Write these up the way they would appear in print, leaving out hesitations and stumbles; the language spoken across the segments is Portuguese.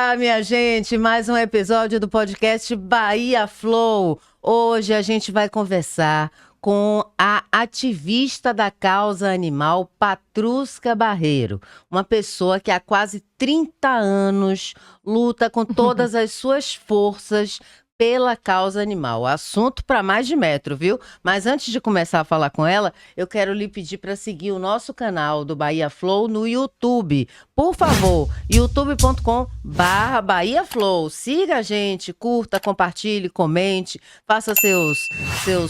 Olá, minha gente, mais um episódio do podcast Bahia Flow. Hoje a gente vai conversar com a ativista da causa animal, Patrusca Barreiro, uma pessoa que há quase 30 anos luta com todas as suas forças pela causa animal. Assunto para mais de metro, viu? Mas antes de começar a falar com ela, eu quero lhe pedir para seguir o nosso canal do Bahia Flow no YouTube. Por favor, youtube.com/Bahia Flow. Siga a gente, curta, compartilhe, comente, faça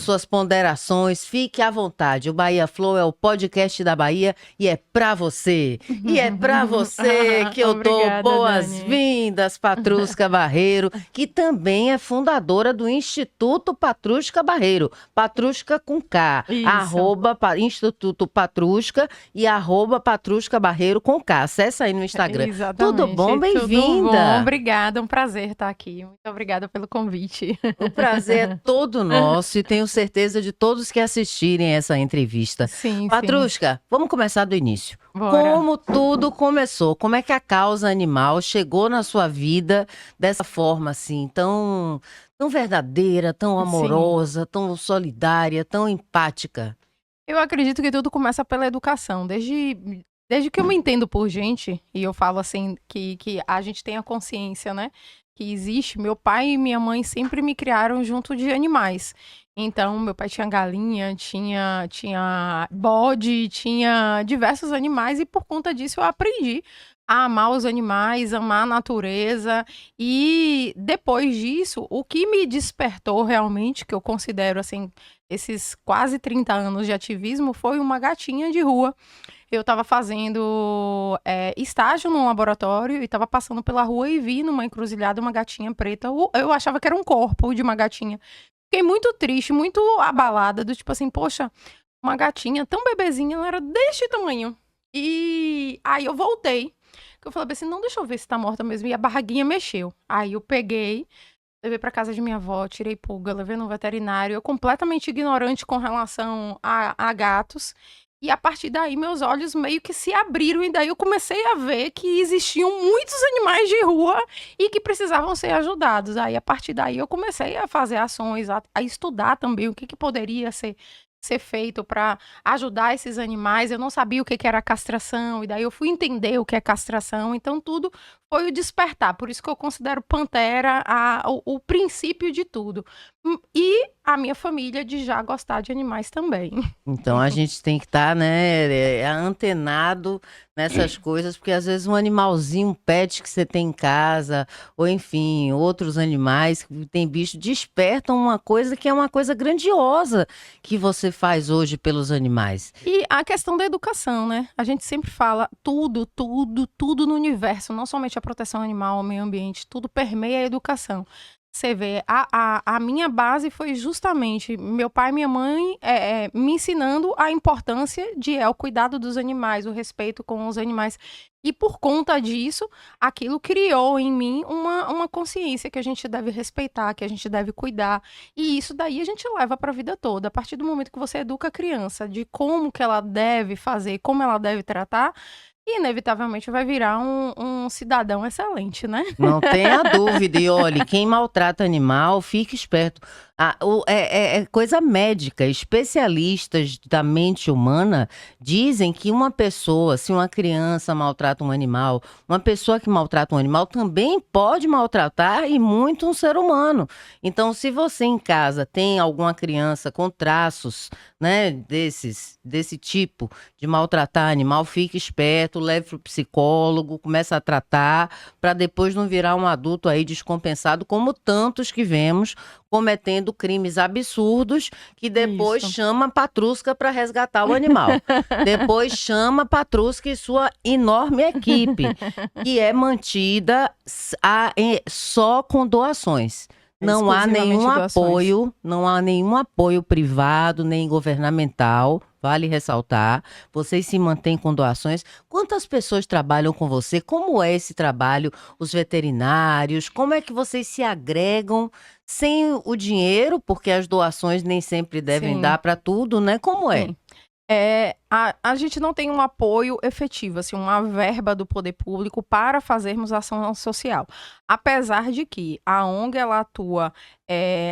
suas ponderações, fique à vontade. O Bahia Flow é o podcast da Bahia e é para você. E é para você que eu dou Obrigada, boas-vindas, Patrusca Barreiro, que também é fundadora do Instituto Patrusca Barreiro. Patrusca com K. Isso. Instituto Patrusca e @Patrusca Barreiro com K. Acesse aí no Instagram. Exatamente. Tudo bom? Tudo Bem-vinda. bom, obrigada, um prazer estar aqui. Muito obrigada pelo convite. O prazer é todo nosso e tenho certeza de todos que assistirem essa entrevista. Sim, Patrusca, vamos começar do início. Bora. Como tudo começou? Como é que a causa animal chegou na sua vida dessa forma assim, tão verdadeira, tão amorosa, tão solidária, tão empática? Eu acredito que tudo começa pela educação. Desde que eu me entendo por gente, e eu falo assim, que a gente tem a consciência, né? Que existe. Meu pai e minha mãe sempre me criaram junto de animais. Então, meu pai tinha galinha, tinha bode, tinha diversos animais, e por conta disso eu aprendi a amar os animais, amar a natureza. E depois disso, o que me despertou realmente, que eu considero assim, esses quase 30 anos de ativismo, foi uma gatinha de rua. Eu estava fazendo estágio num laboratório e estava passando pela rua e vi numa encruzilhada uma gatinha preta. Eu achava que era um corpo de uma gatinha. Fiquei muito triste, muito abalada, do tipo assim, poxa, uma gatinha tão bebezinha, ela era deste tamanho. E aí eu voltei, que eu falei assim, não, deixa eu ver se tá morta mesmo. E a barriguinha mexeu. Aí eu peguei, levei pra casa de minha avó, tirei pulga, levei no veterinário. Eu completamente ignorante com relação a gatos. E a partir daí, meus olhos meio que se abriram, e daí eu comecei a ver que existiam muitos animais de rua e que precisavam ser ajudados. Aí, a partir daí, eu comecei a fazer ações, a estudar também o que poderia ser feito para ajudar esses animais. Eu não sabia o que era castração, e daí eu fui entender o que é castração. Então, tudo foi o despertar. Por isso que eu considero Pantera o princípio de tudo. E a minha família de já gostar de animais também. Então a gente tem que estar, né, antenado nessas coisas, porque às vezes um animalzinho, um pet que você tem em casa, ou enfim, outros animais que tem bicho, despertam uma coisa que é uma coisa grandiosa que você faz hoje pelos animais. E a questão da educação, né? A gente sempre fala tudo no universo, não somente a proteção animal, o meio ambiente, tudo permeia a educação. Você vê, a minha base foi justamente meu pai e minha mãe me ensinando a importância de o cuidado dos animais, o respeito com os animais. E por conta disso, aquilo criou em mim uma consciência que a gente deve respeitar, que a gente deve cuidar. E isso daí a gente leva para a vida toda. A partir do momento que você educa a criança de como que ela deve fazer, como ela deve tratar, inevitavelmente vai virar um cidadão excelente, né? Não tenha dúvida. E olhe, quem maltrata animal, fique esperto. É coisa médica. Especialistas da mente humana dizem que uma pessoa, se uma criança maltrata um animal, uma pessoa que maltrata um animal também pode maltratar e muito um ser humano. Então, se você em casa tem alguma criança com traços, né, desse tipo de maltratar animal, fique esperto, leve para o psicólogo, comece a tratar, para depois não virar um adulto aí descompensado, como tantos que vemos cometendo crimes absurdos, que depois Isso. chama a Patrusca para resgatar o animal. Depois chama a Patrusca e sua enorme equipe, que é mantida só com doações. Não há nenhum Exclusivamente apoio, não há nenhum apoio privado nem governamental, vale ressaltar. Vocês se mantêm com doações. Quantas pessoas trabalham com você? Como é esse trabalho? Os veterinários, como é que vocês se agregam sem o dinheiro, porque as doações nem sempre devem Sim. dar para tudo, né? Como é? Sim. A gente não tem um apoio efetivo, assim, uma verba do poder público para fazermos ação social. Apesar de que a ONG ela atua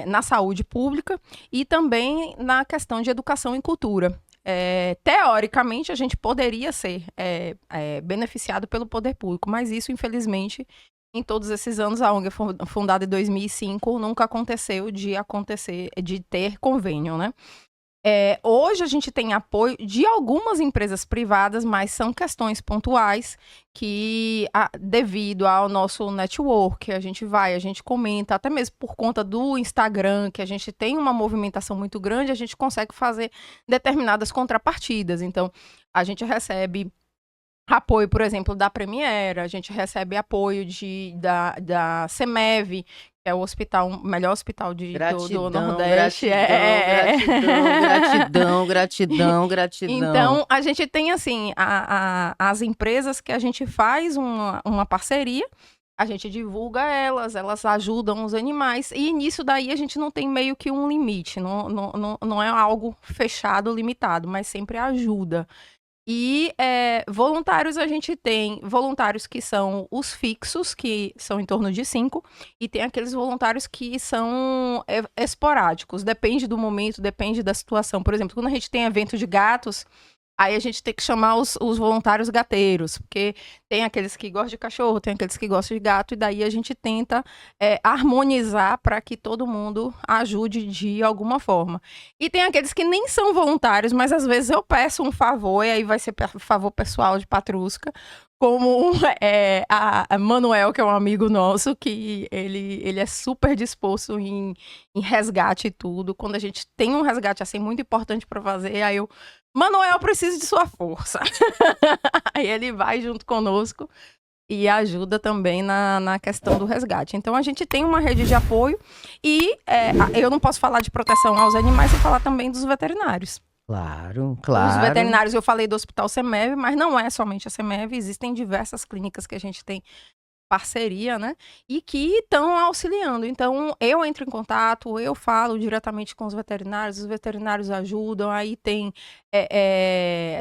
na saúde pública e também na questão de educação e cultura. Teoricamente, a gente poderia ser beneficiado pelo poder público, mas isso, infelizmente, em todos esses anos, a ONG é fundada em 2005, nunca aconteceu de ter convênio, né? Hoje a gente tem apoio de algumas empresas privadas, mas são questões pontuais que, devido ao nosso network, a gente comenta, até mesmo por conta do Instagram, que a gente tem uma movimentação muito grande, a gente consegue fazer determinadas contrapartidas. Então, a gente recebe apoio, por exemplo, da Premiere, a gente recebe apoio da CEMEV, que é o melhor hospital do Nordeste. Gratidão. Então, a gente tem, assim, as empresas que a gente faz uma parceria, a gente divulga elas ajudam os animais, e nisso daí a gente não tem meio que um limite, não é algo fechado, limitado, mas sempre ajuda. E voluntários, a gente tem voluntários que são os fixos, que são em torno de 5, e tem aqueles voluntários que são esporádicos, depende do momento, depende da situação. Por exemplo, quando a gente tem evento de gatos, aí a gente tem que chamar os voluntários gateiros, porque tem aqueles que gostam de cachorro, tem aqueles que gostam de gato, e daí a gente tenta harmonizar para que todo mundo ajude de alguma forma. E tem aqueles que nem são voluntários, mas às vezes eu peço um favor, e aí vai ser favor pessoal de Patrusca, como a Manuel, que é um amigo nosso, que ele é super disposto em resgate e tudo. Quando a gente tem um resgate assim muito importante para fazer, aí Manuel, preciso de sua força. Aí ele vai junto conosco e ajuda também na questão do resgate. Então, a gente tem uma rede de apoio e eu não posso falar de proteção aos animais sem falar também dos veterinários. Claro. Os veterinários, eu falei do Hospital CEMEV, mas não é somente a CEMEV, existem diversas clínicas que a gente tem parceria, né? E que estão auxiliando. Então, eu entro em contato, eu falo diretamente com os veterinários ajudam. Aí tem,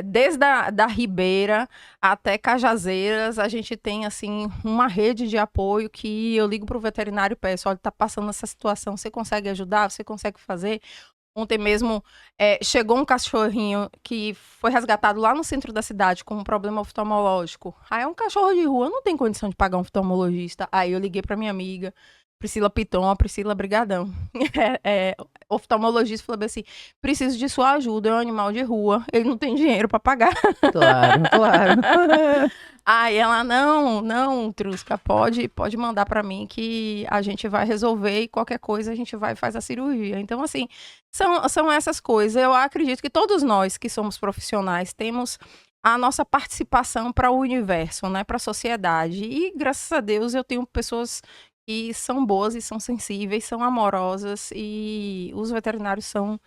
desde da Ribeira até Cajazeiras, a gente tem, assim, uma rede de apoio que eu ligo para o veterinário e peço, olha, tá passando essa situação, você consegue ajudar? Você consegue fazer? Ontem mesmo chegou um cachorrinho que foi resgatado lá no centro da cidade com um problema oftalmológico. Aí é um cachorro de rua, não tem condição de pagar um oftalmologista. Aí eu liguei pra minha amiga, Priscila Piton, Priscila Brigadão. Oftalmologista falou assim, preciso de sua ajuda, é um animal de rua, ele não tem dinheiro pra pagar. Claro. Aí ela, não, Trusca, pode mandar pra mim que a gente vai resolver e qualquer coisa a gente vai e faz a cirurgia. Então, assim, são essas coisas. Eu acredito que todos nós que somos profissionais temos a nossa participação para o universo, né, para a sociedade. E, graças a Deus, eu tenho pessoas que são boas e são sensíveis, são amorosas, e os veterinários são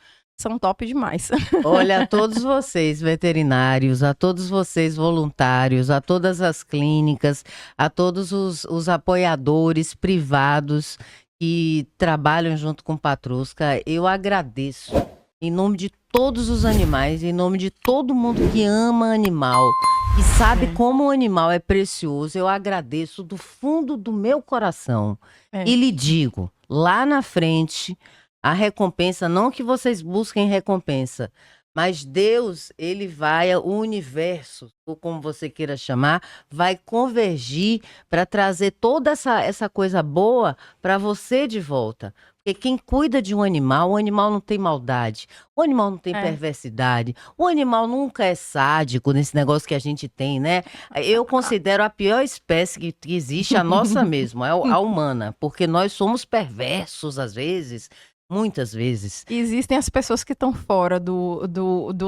top demais. Olha, a todos vocês veterinários, a todos vocês voluntários, a todas as clínicas, a todos os apoiadores privados que trabalham junto com Patrusca, eu agradeço em nome de todos os animais, em nome de todo mundo que ama animal e sabe como o animal é precioso. Eu agradeço do fundo do meu coração e lhe digo, lá na frente, a recompensa, não que vocês busquem recompensa, mas Deus, ele vai, o universo, ou como você queira chamar, vai convergir para trazer toda essa coisa boa para você de volta. Porque quem cuida de um animal, o animal não tem maldade, o animal não tem perversidade, o animal nunca é sádico nesse negócio que a gente tem, né? Eu considero a pior espécie que existe a nossa mesmo, a humana, porque nós somos perversos às vezes, muitas vezes. Existem as pessoas que estão fora do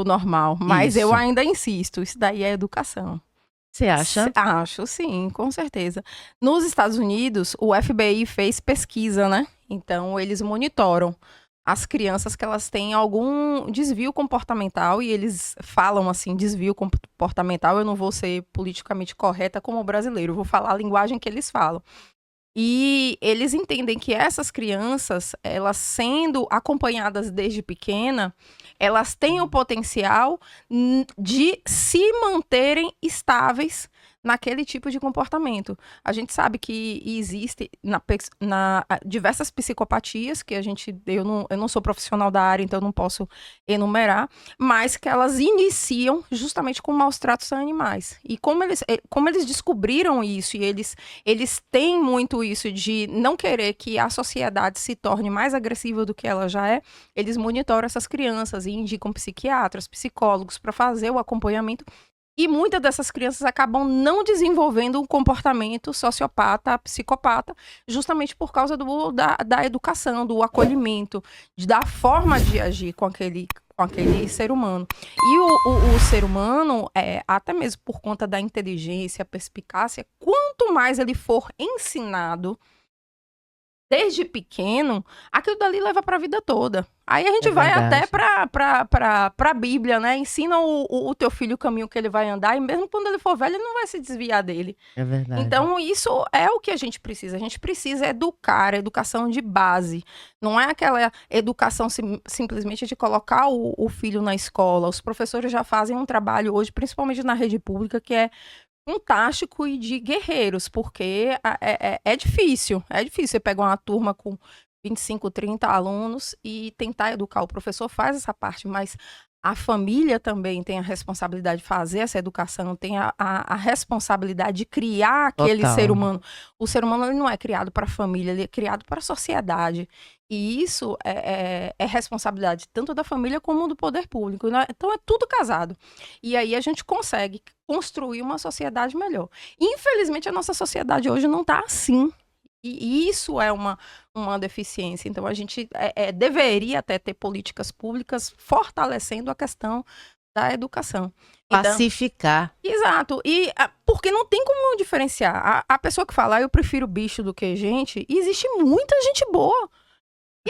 normal, mas eu ainda insisto, isso daí é educação. Você acha? Acho, sim, com certeza. Nos Estados Unidos, o FBI fez pesquisa, né? Então, eles monitoram as crianças que elas têm algum desvio comportamental, e eles falam assim, desvio comportamental, eu não vou ser politicamente correta como brasileiro, eu vou falar a linguagem que eles falam. E eles entendem que essas crianças, elas sendo acompanhadas desde pequena, elas têm o potencial de se manterem estáveis naquele tipo de comportamento. A gente sabe que existe diversas psicopatias, que eu não sou profissional da área, então eu não posso enumerar, mas que elas iniciam justamente com maus tratos a animais. E como eles descobriram isso, e eles têm muito isso de não querer que a sociedade se torne mais agressiva do que ela já é, eles monitoram essas crianças e indicam psiquiatras, psicólogos para fazer o acompanhamento. E muitas dessas crianças acabam não desenvolvendo um comportamento sociopata, psicopata, justamente por causa da educação, do acolhimento, da forma de agir com aquele ser humano. E o ser humano, até mesmo por conta da inteligência, perspicácia, quanto mais ele for ensinado desde pequeno, aquilo dali leva para a vida toda. Aí a gente vai até para a Bíblia, né? Ensina o teu filho o caminho que ele vai andar, e mesmo quando ele for velho, ele não vai se desviar dele. É verdade. Então, isso é o que a gente precisa. A gente precisa educar, educação de base. Não é aquela educação simplesmente de colocar o filho na escola. Os professores já fazem um trabalho hoje, principalmente na rede pública, que é fantástico e de guerreiros, porque é difícil. É difícil você pegar uma turma com 25, 30 alunos e tentar educar. O professor faz essa parte, mas a família também tem a responsabilidade de fazer essa educação, tem a responsabilidade de criar aquele ser humano. O ser humano, ele não é criado para a família, ele é criado para a sociedade. E isso é responsabilidade tanto da família como do poder público, né? Então é tudo casado. E aí a gente consegue construir uma sociedade melhor. Infelizmente, a nossa sociedade hoje não está assim. E isso é uma deficiência. Então, a gente deveria até ter políticas públicas fortalecendo a questão da educação. Pacificar. Então, exato. E porque não tem como diferenciar. A pessoa que fala, eu prefiro bicho do que gente, existe muita gente boa.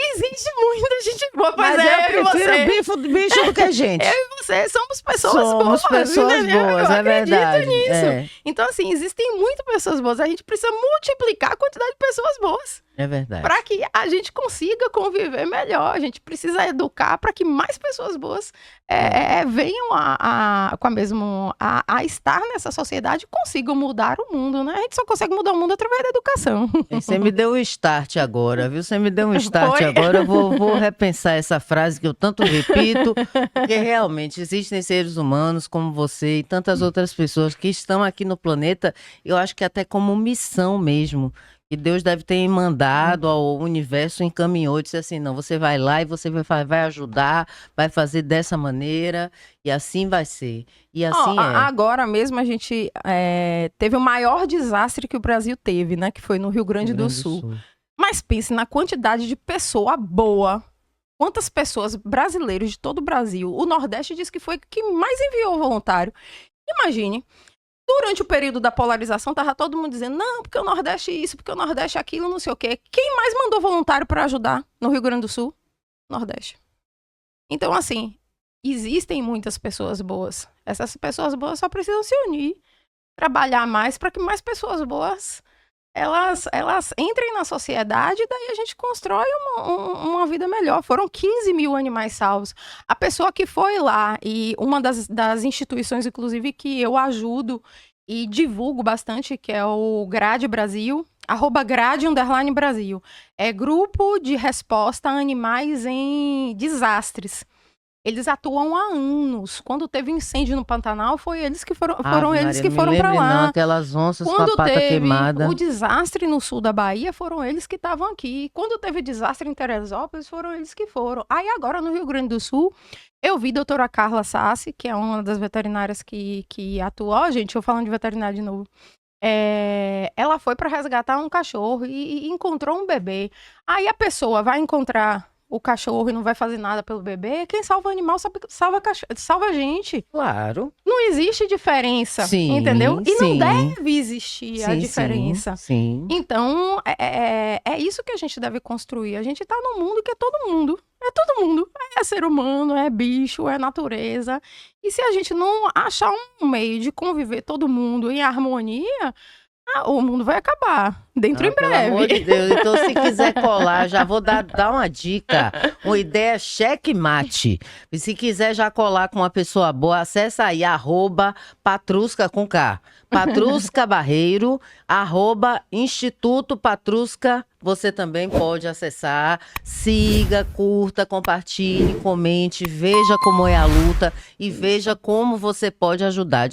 Existe muita gente boa. Mas eu prefiro bicho do que gente. Eu e você somos pessoas boas. Somos pessoas boas, é verdade. Nisso. Então, assim, existem muitas pessoas boas. A gente precisa multiplicar a quantidade de pessoas boas. É verdade. Para que a gente consiga conviver melhor. A gente precisa educar para que mais pessoas boas venham a estar nessa sociedade e consigam mudar o mundo, né? A gente só consegue mudar o mundo através da educação. Você me deu um start agora, viu? Você me deu um start agora. Eu vou repensar essa frase que eu tanto repito, porque realmente existem seres humanos como você e tantas outras pessoas que estão aqui no planeta, eu acho que até como missão mesmo. E Deus deve ter mandado ao universo, encaminhou, disse assim, não, você vai lá e você vai ajudar, vai fazer dessa maneira, e assim vai ser. E assim Agora mesmo a gente teve o maior desastre que o Brasil teve, né? Que foi no Rio Grande do Sul. Mas pense na quantidade de pessoa boa. Quantas pessoas, brasileiros de todo o Brasil. O Nordeste diz que foi quem mais enviou voluntário. Imagine. Durante o período da polarização, tava todo mundo dizendo, não, porque o Nordeste isso, porque o Nordeste aquilo, não sei o quê. Quem mais mandou voluntário para ajudar no Rio Grande do Sul? Nordeste. Então, assim, existem muitas pessoas boas. Essas pessoas boas só precisam se unir, trabalhar mais para que mais pessoas boas elas entrem na sociedade e daí a gente constrói uma vida melhor. Foram 15 mil animais salvos. A pessoa que foi lá, e uma das instituições, inclusive, que eu ajudo e divulgo bastante, que é o Grade Brasil, @Grade_Brasil. É Grupo de Resposta a Animais em Desastres. Eles atuam há anos. Quando teve incêndio no Pantanal, foi eles que foram eles que foram para lá. Não, aquelas onças Quando com a pata queimada. O desastre no sul da Bahia, foram eles que estavam aqui. Quando teve desastre em Teresópolis, foram eles que foram. Aí agora no Rio Grande do Sul, eu vi a doutora Carla Sassi, que é uma das veterinárias que atua. Gente, eu falando de veterinária de novo. Ela foi para resgatar um cachorro e encontrou um bebê. Aí a pessoa vai encontrar o cachorro e não vai fazer nada pelo bebê, quem salva o animal salva a gente. Claro. Não existe diferença, entendeu? E não deve existir a diferença. Sim. Então, é isso que a gente deve construir. A gente tá num mundo que é todo mundo. É todo mundo. É ser humano, é bicho, é natureza. E se a gente não achar um meio de conviver todo mundo em harmonia, o mundo vai acabar. Dentro em Pelo amor de breve. Deus. Então, se quiser colar, já vou dar uma dica. Uma ideia checkmate. E se quiser já colar com uma pessoa boa, acessa aí, @Patrusca com K. Patrusca Barreiro, @Instituto Patrusca. Você também pode acessar, siga, curta, compartilhe, comente, veja como é a luta e veja como você pode ajudar,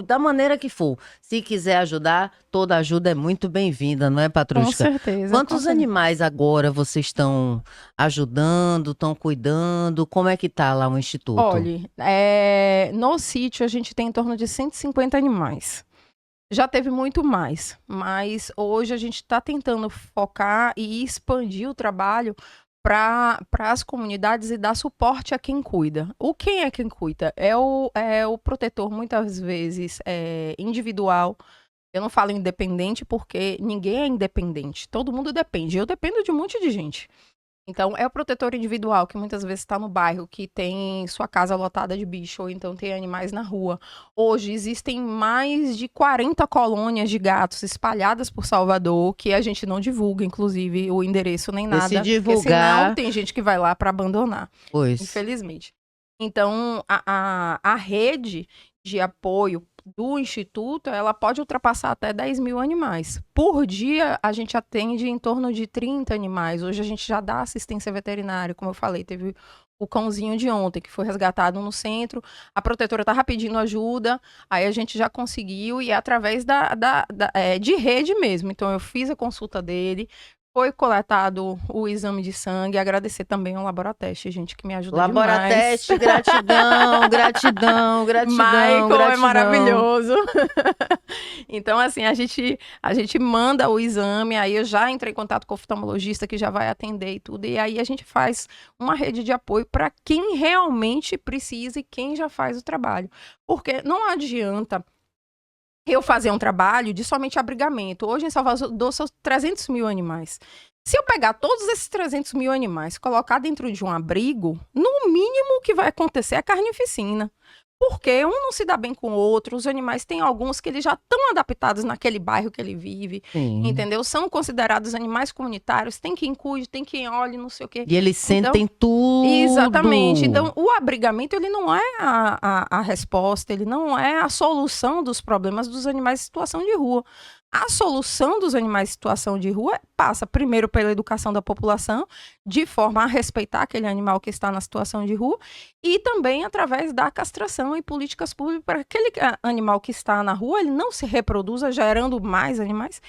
da maneira que for. Se quiser ajudar, toda ajuda é muito bem-vinda, não é, Com Patrusca? certeza. Quantos animais agora vocês estão ajudando, estão cuidando? Como é que tá lá o Instituto? Olha, no sítio a gente tem em torno de 150 animais. Já teve muito mais, mas hoje a gente está tentando focar e expandir o trabalho para as comunidades e dar suporte a quem cuida. Quem é quem cuida? É o protetor, muitas vezes, individual. Eu não falo independente porque ninguém é independente. Todo mundo depende. Eu dependo de um monte de gente. Então, é o protetor individual, que muitas vezes está no bairro, que tem sua casa lotada de bicho, ou então tem animais na rua. Hoje, existem mais de 40 colônias de gatos espalhadas por Salvador, que a gente não divulga, inclusive, o endereço nem nada. Se Porque divulgar, senão tem gente que vai lá para abandonar, pois. infelizmente. Então, a rede de apoio do Instituto, ela pode ultrapassar até 10 mil animais. Por dia, a gente atende em torno de 30 animais. Hoje a gente já dá assistência veterinária, como eu falei, teve o cãozinho de ontem, que foi resgatado no centro, a protetora estava pedindo ajuda, aí a gente já conseguiu, e é através de rede mesmo. Então, eu fiz a consulta dele, foi coletado o exame de sangue, agradecer também ao Laborateste, gente, que me ajuda demais. Laborateste, gratidão, gratidão, gratidão, Michael é gratidão. maravilhoso. Então, assim, a gente manda o exame, aí eu já entrei em contato com o oftalmologista que já vai atender e tudo, e aí a gente faz uma rede de apoio para quem realmente precisa e quem já faz o trabalho. Porque não adianta eu fazer um trabalho de somente abrigamento. Hoje em Salvador são 300 mil animais. Se eu pegar todos esses 300 mil animais e colocar dentro de um abrigo, no mínimo o que vai acontecer é carnificina. Porque um não se dá bem com o outro, os animais têm alguns que eles já estão adaptados naquele bairro que ele vive, Sim. entendeu? São considerados animais comunitários, tem quem cuide, tem quem olhe, não sei o quê. E eles sentem tudo. Exatamente. Então, o abrigamento, ele não é a resposta, ele não é a solução dos problemas dos animais em situação de rua. A solução dos animais em situação de rua passa primeiro pela educação da população, de forma a respeitar aquele animal que está na situação de rua, e também através da castração e políticas públicas para aquele animal que está na rua, ele não se reproduza gerando mais animais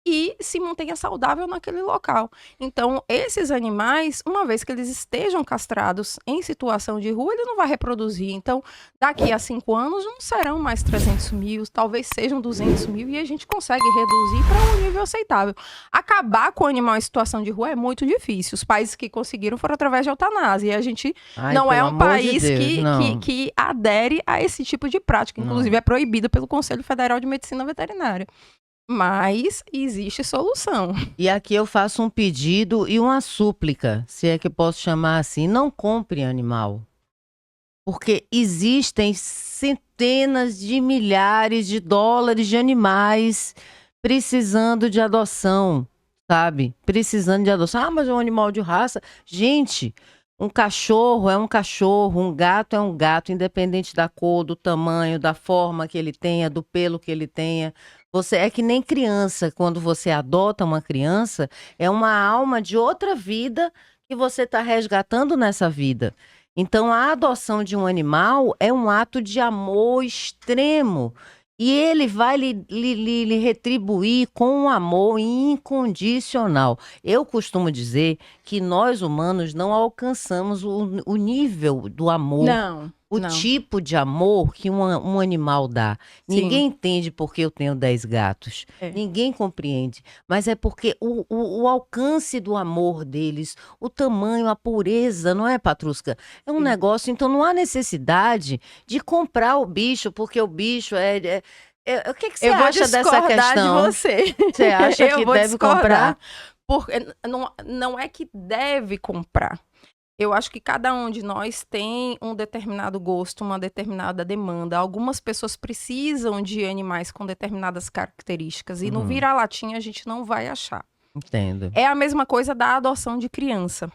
e se mantenha saudável naquele local. Então, esses animais, uma vez que eles estejam castrados em situação de rua, ele não vai reproduzir. Então, daqui a 5 anos, não serão mais 300 mil, talvez sejam 200 mil, e a gente consegue reduzir para um nível aceitável. Acabar com o animal em situação de rua é muito difícil. Os países que conseguiram foram através de eutanásia, e a gente não é um país que adere a esse tipo de prática. Inclusive, é proibido pelo Conselho Federal de Medicina Veterinária. Mas existe solução. E aqui eu faço um pedido e uma súplica, se é que posso chamar assim. Não compre animal. Porque existem centenas de milhares de dólares de animais precisando de adoção, sabe? Precisando de adoção. Ah, mas é um animal de raça. Gente, um cachorro é um cachorro, um gato é um gato, independente da cor, do tamanho, da forma que ele tenha, do pelo que ele tenha. Você é que nem criança, quando você adota uma criança, é uma alma de outra vida que você está resgatando nessa vida. Então, a adoção de um animal é um ato de amor extremo. E ele vai lhe retribuir com um amor incondicional. Eu costumo dizer que nós humanos não alcançamos o nível do amor. O tipo de amor que um animal dá. Sim. Ninguém entende porque eu tenho 10 gatos. Ninguém compreende. Mas é porque o alcance do amor deles, o tamanho, a pureza, não é, Patrusca? É um negócio, então não há necessidade de comprar o bicho, porque o bicho o que você acha dessa questão? De você. Você acha que deve comprar? Porque não é que deve comprar. Eu acho que cada um de nós tem um determinado gosto, uma determinada demanda. Algumas pessoas precisam de animais com determinadas características e no Uhum. vira-latinha a gente não vai achar. Entendo. É a mesma coisa da adoção de criança.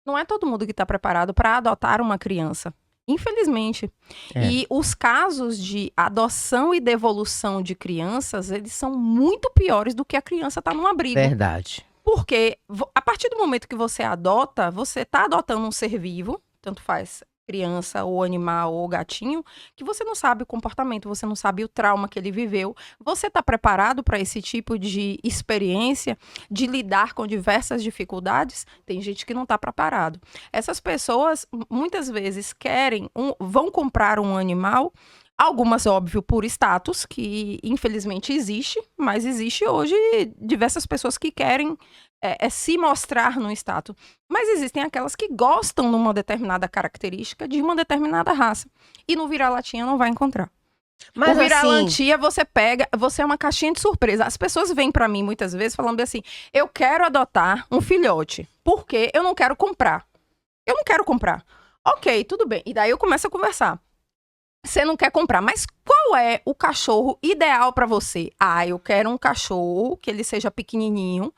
Não é todo mundo que está preparado para adotar uma criança, infelizmente. É. E os casos de adoção e devolução de crianças, eles são muito piores do que a criança estar num abrigo. Verdade. Porque a partir do momento que você adota, você está adotando um ser vivo, tanto faz criança ou animal ou gatinho, que você não sabe o comportamento, você não sabe o trauma que ele viveu. Você está preparado para esse tipo de experiência, de lidar com diversas dificuldades? Tem gente que não está preparado. Essas pessoas muitas vezes vão comprar um animal. Algumas, óbvio, por status, que infelizmente existe, mas existe hoje diversas pessoas que querem se mostrar no status. Mas existem aquelas que gostam de uma determinada característica, de uma determinada raça. E no vira-latinha não vai encontrar. Mas o vira-latinha assim, você pega, você é uma caixinha de surpresa. As pessoas vêm pra mim muitas vezes falando assim, eu quero adotar um filhote, porque eu não quero comprar. Eu não quero comprar. Ok, tudo bem. E daí eu começo a conversar. Você não quer comprar, mas qual é o cachorro ideal para você? Ah, eu quero um cachorro que ele seja pequenininho,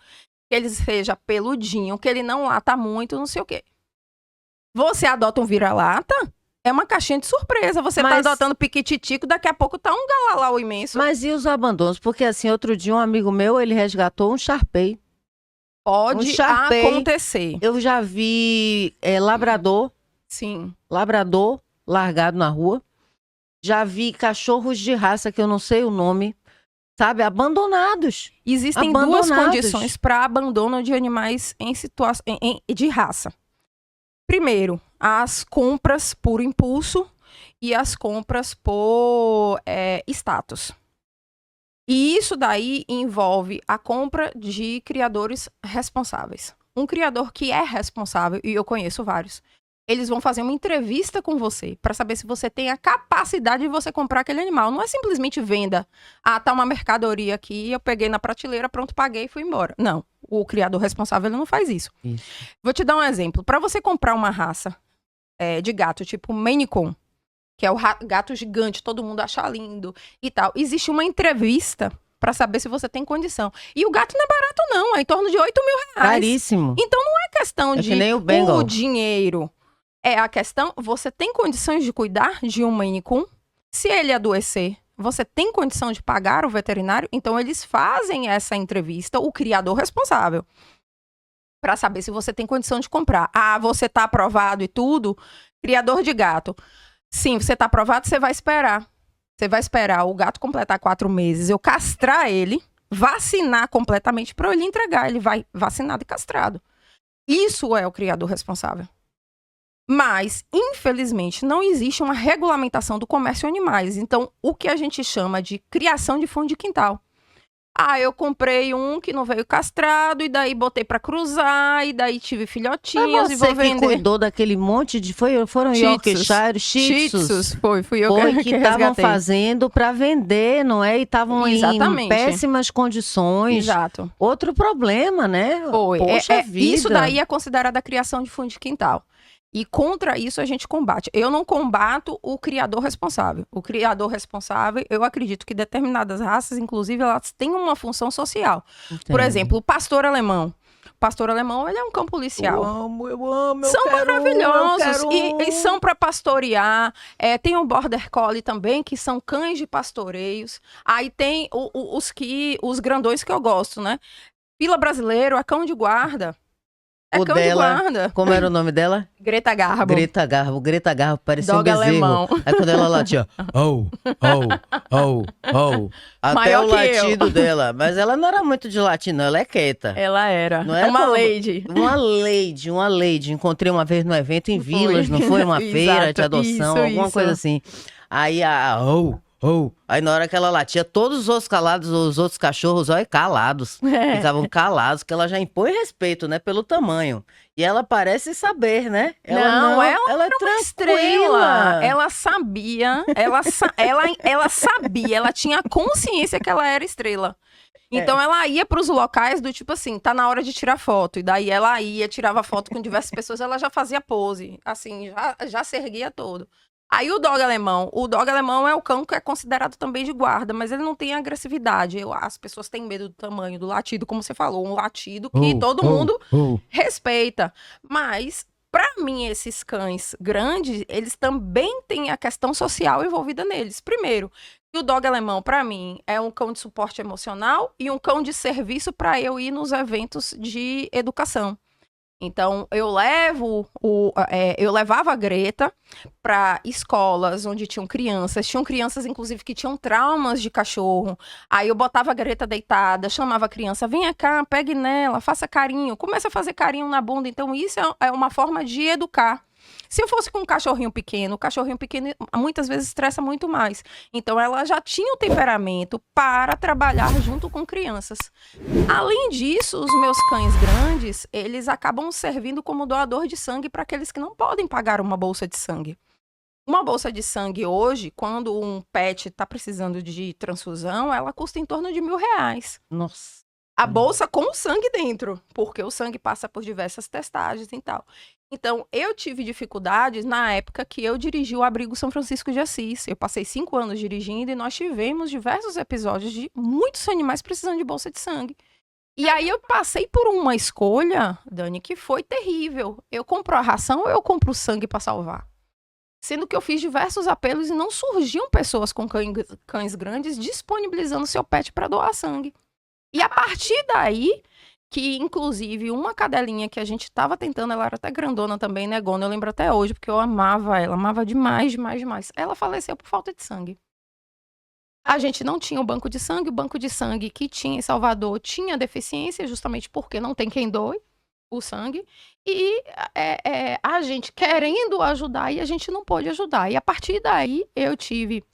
que ele seja peludinho, que ele não lata muito, não sei o quê. Você adota um vira-lata? É uma caixinha de surpresa. Você tá adotando piquititico, daqui a pouco tá um galalau imenso. Mas e os abandonos? Porque assim, outro dia um amigo meu, ele resgatou um Shar-Pei. Pode acontecer. Eu já vi labrador. Sim. Labrador largado na rua. Já vi cachorros de raça que eu não sei o nome, sabe? Abandonados. Existem duas condições para abandono de animais em situação de raça. Primeiro, as compras por impulso e as compras por status. E isso daí envolve a compra de criadores responsáveis. Um criador que é responsável, e eu conheço vários, eles vão fazer uma entrevista com você para saber se você tem a capacidade de você comprar aquele animal. Não é simplesmente venda. Ah, tá uma mercadoria aqui, eu peguei na prateleira, pronto, paguei e fui embora. Não, o criador responsável ele não faz isso. Vou te dar um exemplo. Para você comprar uma raça de gato, tipo Maine Coon, que é o gato gigante, todo mundo acha lindo e tal, existe uma entrevista para saber se você tem condição. E o gato não é barato não, é em torno de 8 mil reais. Caríssimo. Então não é questão de nem o dinheiro. É a questão, você tem condições de cuidar de um Maine Coon? Se ele adoecer, você tem condição de pagar o veterinário? Então, eles fazem essa entrevista, o criador responsável, para saber se você tem condição de comprar. Ah, você tá aprovado e tudo? Criador de gato. Sim, você tá aprovado, você vai esperar. Você vai esperar o gato completar 4 meses, eu castrar ele, vacinar completamente para ele entregar. Ele vai vacinado e castrado. Isso é o criador responsável. Mas, infelizmente, não existe uma regulamentação do comércio de animais. Então, o que a gente chama de criação de fundo de quintal. Ah, eu comprei um que não veio castrado, e daí botei pra cruzar, e daí tive filhotinhos, e vou vender. Você que cuidou daquele monte de... Foram Yorkshire, Shih Tzus. Fui eu que estavam fazendo pra vender, não é? E estavam em péssimas condições. Exato. Outro problema, né? Foi. Poxa vida. Isso daí é considerado a criação de fundo de quintal. E contra isso a gente combate. Eu não combato o criador responsável. O criador responsável, eu acredito que determinadas raças, inclusive, elas têm uma função social. Entendo. Por exemplo, o pastor alemão. O pastor alemão, ele é um cão policial. Eu amo. São maravilhosos. E são para pastorear. Tem o Border Collie também, que são cães de pastoreios. Aí tem os grandões que eu gosto, né? Fila brasileiro, é cão de guarda. É cão de guarda. Como era o nome dela? Greta Garbo. Greta Garbo, parecia Dog um bezerro. alemão. Aí quando ela latia, até maior o latido dela. Mas ela não era muito de latir, não. Ela é quieta. Ela era. Não era uma lady. Uma lady. Encontrei uma vez no evento em Vilas, não foi? Uma feira de adoção, alguma coisa assim. Aí aí na hora que ela latia, todos os outros cachorros, calados. Ficavam calados, que ela já impõe respeito, né? Pelo tamanho. E ela parece saber, né? Ela é era uma estrela. Ela sabia, ela sabia, ela tinha consciência que ela era estrela. Então ela ia para os locais do tipo assim, tá na hora de tirar foto. E daí ela ia, tirava foto com diversas pessoas, ela já fazia pose, assim, já se erguia todo. Aí o dog alemão é o cão que é considerado também de guarda, mas ele não tem agressividade. As pessoas têm medo do tamanho do latido, como você falou, um latido que todo mundo respeita. Mas para mim, esses cães grandes, eles também têm a questão social envolvida neles. Primeiro, o dog alemão, para mim, é um cão de suporte emocional e um cão de serviço para eu ir nos eventos de educação. Então, eu levava a Greta para escolas onde tinham crianças, inclusive, que tinham traumas de cachorro. Aí eu botava a Greta deitada, chamava a criança, venha cá, pegue nela, faça carinho, comece a fazer carinho na bunda. Então, isso é uma forma de educar. Se eu fosse com um cachorrinho pequeno, o cachorrinho pequeno muitas vezes estressa muito mais. Então, ela já tinha o temperamento para trabalhar junto com crianças. Além disso, os meus cães grandes, eles acabam servindo como doador de sangue para aqueles que não podem pagar uma bolsa de sangue. Uma bolsa de sangue hoje, quando um pet está precisando de transfusão, ela custa em torno de R$1.000. Nossa. A bolsa com o sangue dentro, porque o sangue passa por diversas testagens e tal. Então, eu tive dificuldades na época que eu dirigi o Abrigo São Francisco de Assis. Eu passei 5 anos dirigindo e nós tivemos diversos episódios de muitos animais precisando de bolsa de sangue. E aí eu passei por uma escolha, Dani, que foi terrível. Eu compro a ração ou eu compro o sangue para salvar? Sendo que eu fiz diversos apelos e não surgiam pessoas com cães grandes disponibilizando seu pet para doar sangue. E a partir daí, que inclusive uma cadelinha que a gente tava tentando, ela era até grandona também, né, Gona? Eu lembro até hoje, porque eu amava ela, amava demais, demais, demais. Ela faleceu por falta de sangue. A gente não tinha o banco de sangue que tinha em Salvador tinha deficiência, justamente porque não tem quem doe o sangue. E a gente querendo ajudar e a gente não pôde ajudar. E a partir daí, eu tive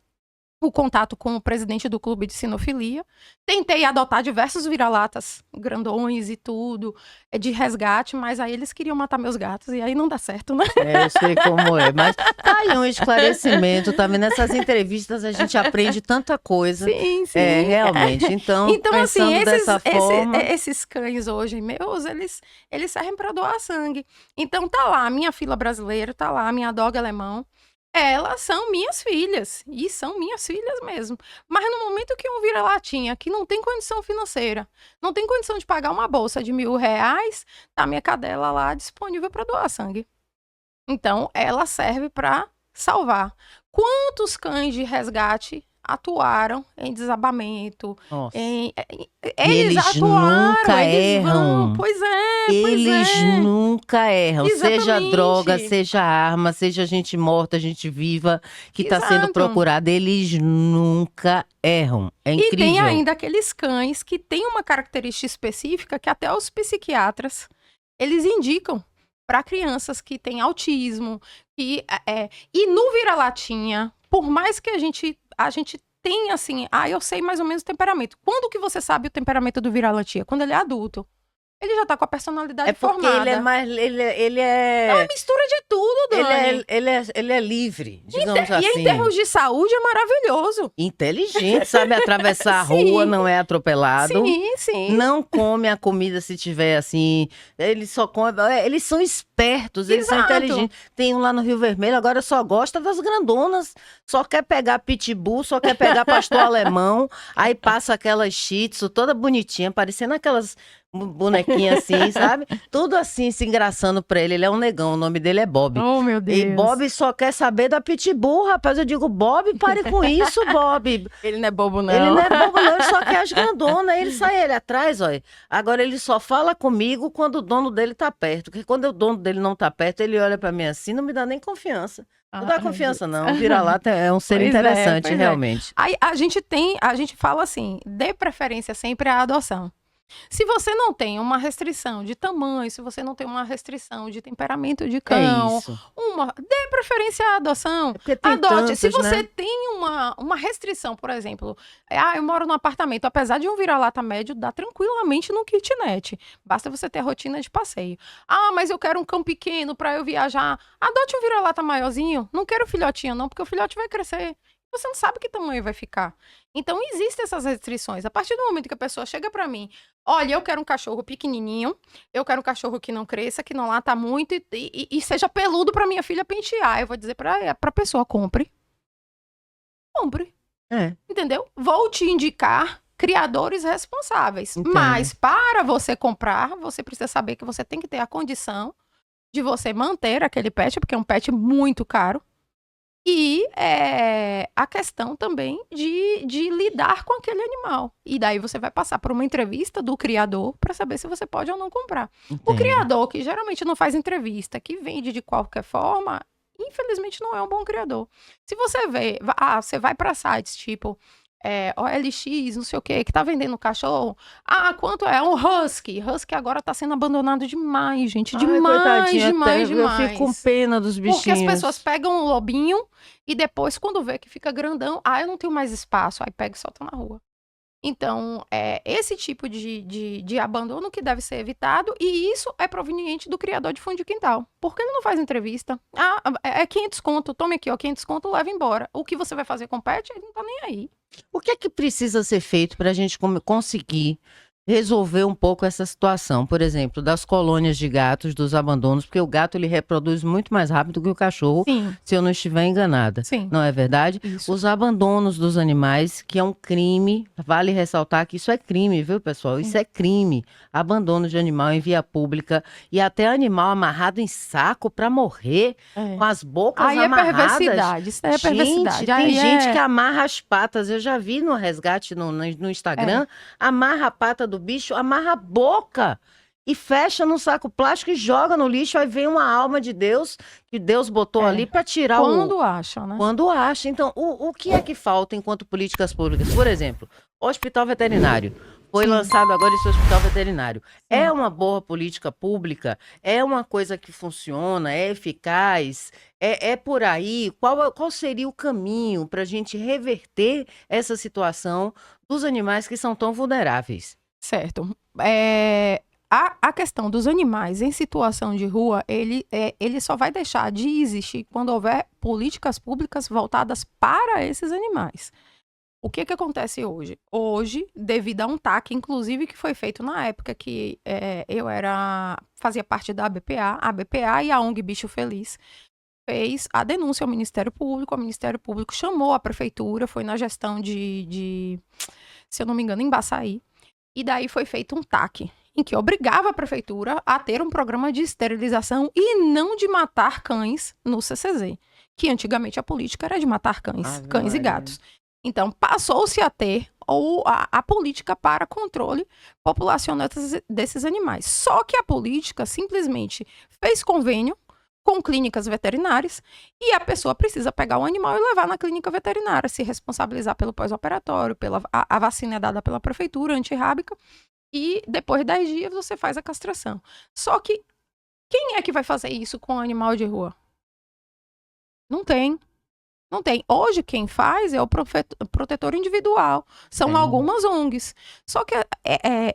o contato com o presidente do clube de sinofilia. Tentei adotar diversos vira-latas grandões e tudo, de resgate, mas aí eles queriam matar meus gatos, e aí não dá certo, né? Eu sei como é, mas tá aí um esclarecimento, tá vendo? Nessas entrevistas a gente aprende tanta coisa. Sim, sim. Realmente. Então assim, pensando dessa forma... esses cães hoje meus, eles servem para doar sangue. Então tá lá a minha fila brasileira, tá lá a minha dog alemão. Elas são minhas filhas, e são minhas filhas mesmo. Mas no momento que um vira-latinha, que não tem condição financeira, não tem condição de pagar uma bolsa de R$1.000, tá a minha cadela lá disponível para doar sangue. Então, ela serve para salvar. Quantos cães de resgate atuaram em desabamento? Eles atuaram, nunca erram. Pois é, Eles nunca erram. Exatamente. Seja droga, seja arma, seja gente morta, gente viva que está sendo procurada. Eles nunca erram. É incrível. E tem ainda aqueles cães que têm uma característica específica que até os psiquiatras, eles indicam para crianças que têm autismo. E no vira-latinha, por mais que a gente tem assim, eu sei mais ou menos o temperamento. Quando que você sabe o temperamento do vira-latinha? Quando ele é adulto. Ele já tá com a personalidade formada. Ele é mais... Ele é... É uma mistura de tudo, Dani. Ele é livre, digamos assim. E em termos de saúde é maravilhoso. Inteligente, sabe atravessar a rua, não é atropelado. Sim, sim. Não come a comida se tiver assim. Eles só comem... Eles são espertos, eles são inteligentes. Tem um lá no Rio Vermelho, agora só gosta das grandonas. Só quer pegar pitbull, só quer pegar pastor alemão. Aí passa aquelas shih tzu, toda bonitinha, parecendo aquelas... bonequinha assim, sabe? Tudo assim, se engraçando pra ele. Ele é um negão, o nome dele é Bob. Oh, meu Deus. E Bob só quer saber da pitbull, rapaz. Eu digo, Bob, pare com isso, Bob. Ele não é bobo, não. Ele não é bobo, não. Ele só quer as grandonas. Ele sai ele atrás, olha. Agora, ele só fala comigo quando o dono dele tá perto. Porque quando o dono dele não tá perto, ele olha pra mim assim, não me dá nem confiança. Não dá confiança, não. O vira-lata é um ser interessante, realmente. Aí a gente fala assim, dê preferência sempre à adoção. Se você não tem uma restrição de tamanho, se você não tem uma restrição de temperamento de cão, dê preferência à adoção. Adote. Se você tem uma restrição, por exemplo, eu moro num apartamento, apesar de um vira-lata médio, dá tranquilamente no kitnet. Basta você ter rotina de passeio. Mas eu quero um cão pequeno para eu viajar. Adote um vira-lata maiorzinho. Não quero filhotinho, não, porque o filhote vai crescer. Você não sabe que tamanho vai ficar. Então, existem essas restrições. A partir do momento que a pessoa chega pra mim, olha, eu quero um cachorro pequenininho, eu quero um cachorro que não cresça, que não lata muito e seja peludo pra minha filha pentear. Eu vou dizer pra pessoa, compre. Compre. Entendeu? Vou te indicar criadores responsáveis. Entendo. Mas para você comprar, você precisa saber que você tem que ter a condição de você manter aquele pet, porque é um pet muito caro. E a questão também de lidar com aquele animal. E daí você vai passar por uma entrevista do criador para saber se você pode ou não comprar. Entendo. O criador, que geralmente não faz entrevista, que vende de qualquer forma, infelizmente não é um bom criador. Se você vê, você vai para sites tipo OLX, não sei o que tá vendendo cachorro. Quanto é? Um husky. Husky agora tá sendo abandonado demais, gente. Demais. Eu fico com pena dos bichinhos. Porque as pessoas pegam o lobinho e depois, quando vê que fica grandão, eu não tenho mais espaço. Aí pega e solta na rua. Então, esse tipo de abandono que deve ser evitado, e isso é proveniente do criador de fundo de quintal. Por que ele não faz entrevista? É 500 conto, tome aqui, ó, 500 conto, leva embora. O que você vai fazer com o pet, ele não tá nem aí. O que é que precisa ser feito para a gente conseguir resolver um pouco essa situação? Por exemplo, das colônias de gatos, dos abandonos, porque o gato ele reproduz muito mais rápido que o cachorro, Sim. se eu não estiver enganada. Sim. Não é verdade? Isso. Os abandonos dos animais, que é um crime, vale ressaltar que isso é crime, viu, pessoal? Isso é crime. Abandono de animal em via pública e até animal amarrado em saco para morrer, com as bocas amarradas. É perversidade, isso é perversidade. Gente, tem gente que amarra as patas. Eu já vi no resgate no Instagram, amarra a pata do bicho, amarra a boca e fecha num saco plástico e joga no lixo. Aí vem uma alma de Deus que Deus botou ali para tirar Quando acha, né? Quando acha. Então, o que é que falta enquanto políticas públicas? Por exemplo, hospital veterinário. Foi lançado agora esse hospital veterinário. É uma boa política pública? É uma coisa que funciona? É eficaz? É por aí? Qual seria o caminho para a gente reverter essa situação dos animais que são tão vulneráveis? Certo. A questão dos animais em situação de rua, ele só vai deixar de existir quando houver políticas públicas voltadas para esses animais. O que acontece hoje? Hoje, devido a um TAC, inclusive, que foi feito na época que eu fazia parte da ABPA, a BPA e a ONG Bicho Feliz, fez a denúncia ao Ministério Público, o Ministério Público chamou a prefeitura, foi na gestão se eu não me engano, em Baçaí, e daí foi feito um TAC, em que obrigava a prefeitura a ter um programa de esterilização e não de matar cães no CCZ, que antigamente a política era de matar cães e gatos. Então, passou-se a ter a política para controle populacional desses animais. Só que a política simplesmente fez convênio com clínicas veterinárias e a pessoa precisa pegar o animal e levar na clínica veterinária, se responsabilizar pelo pós-operatório, a vacina é dada pela prefeitura, antirrábica, e depois de 10 dias você faz a castração. Só que quem é que vai fazer isso com o animal de rua? Não tem. Não tem. Hoje quem faz é o protetor individual. São algumas ONGs. Só que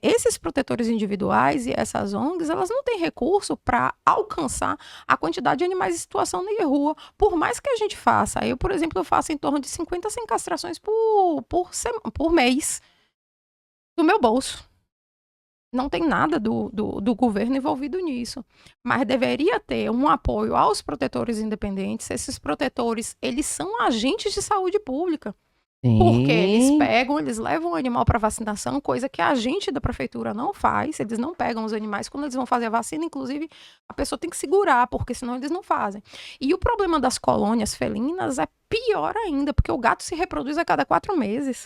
esses protetores individuais e essas ONGs, elas não têm recurso para alcançar a quantidade de animais em situação de rua. Por mais que a gente faça. Eu, por exemplo, eu faço em torno de 50 a 100 castrações por mês do meu bolso. Não tem nada do governo envolvido nisso. Mas deveria ter um apoio aos protetores independentes. Esses protetores, eles são agentes de saúde pública. Sim. Porque eles levam o animal para vacinação, coisa que a agente da prefeitura não faz. Eles não pegam os animais quando eles vão fazer a vacina. Inclusive, a pessoa tem que segurar, porque senão eles não fazem. E o problema das colônias felinas é pior ainda, porque o gato se reproduz a cada 4 meses.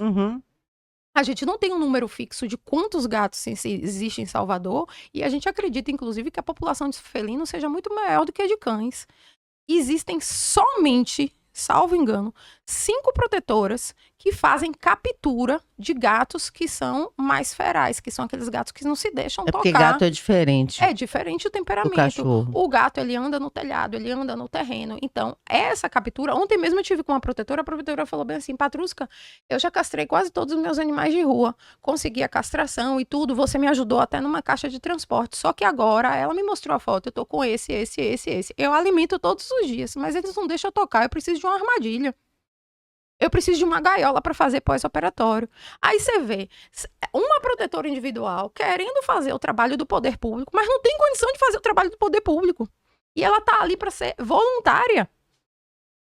A gente não tem um número fixo de quantos gatos existem em Salvador e a gente acredita, inclusive, que a população de felinos seja muito maior do que a de cães. Existem somente, salvo engano, 5 protetoras que fazem captura de gatos que são mais ferais, que são aqueles gatos que não se deixam tocar. Porque gato é diferente. É diferente o temperamento. O gato, ele anda no telhado, ele anda no terreno. Então, essa captura... Ontem mesmo eu tive com uma protetora, a protetora falou bem assim, Patrusca, eu já castrei quase todos os meus animais de rua, consegui a castração e tudo, você me ajudou até numa caixa de transporte. Só que agora, ela me mostrou a foto, eu tô com esse. Eu alimento todos os dias, mas eles não deixam eu tocar, eu preciso de uma armadilha. Eu preciso de uma gaiola para fazer pós-operatório. Aí você vê uma protetora individual querendo fazer o trabalho do poder público, mas não tem condição de fazer o trabalho do poder público. E ela tá ali para ser voluntária.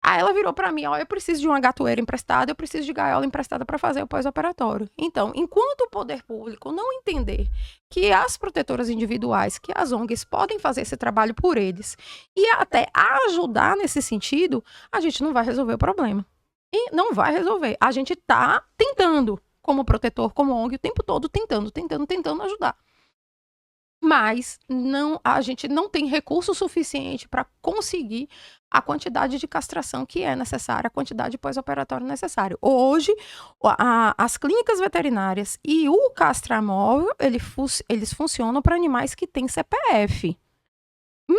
Aí ela virou para mim, ó, eu preciso de uma gatoeira emprestada, eu preciso de gaiola emprestada para fazer o pós-operatório. Então, enquanto o poder público não entender que as protetoras individuais, que as ONGs podem fazer esse trabalho por eles e até ajudar nesse sentido, a gente não vai resolver o problema. E não vai resolver. A gente tá tentando, como protetor, como ONG, o tempo todo tentando ajudar. Mas a gente não tem recurso suficiente para conseguir a quantidade de castração que é necessária, a quantidade de pós-operatório necessário. Hoje, as clínicas veterinárias e o castramóvel, eles funcionam para animais que têm CPF.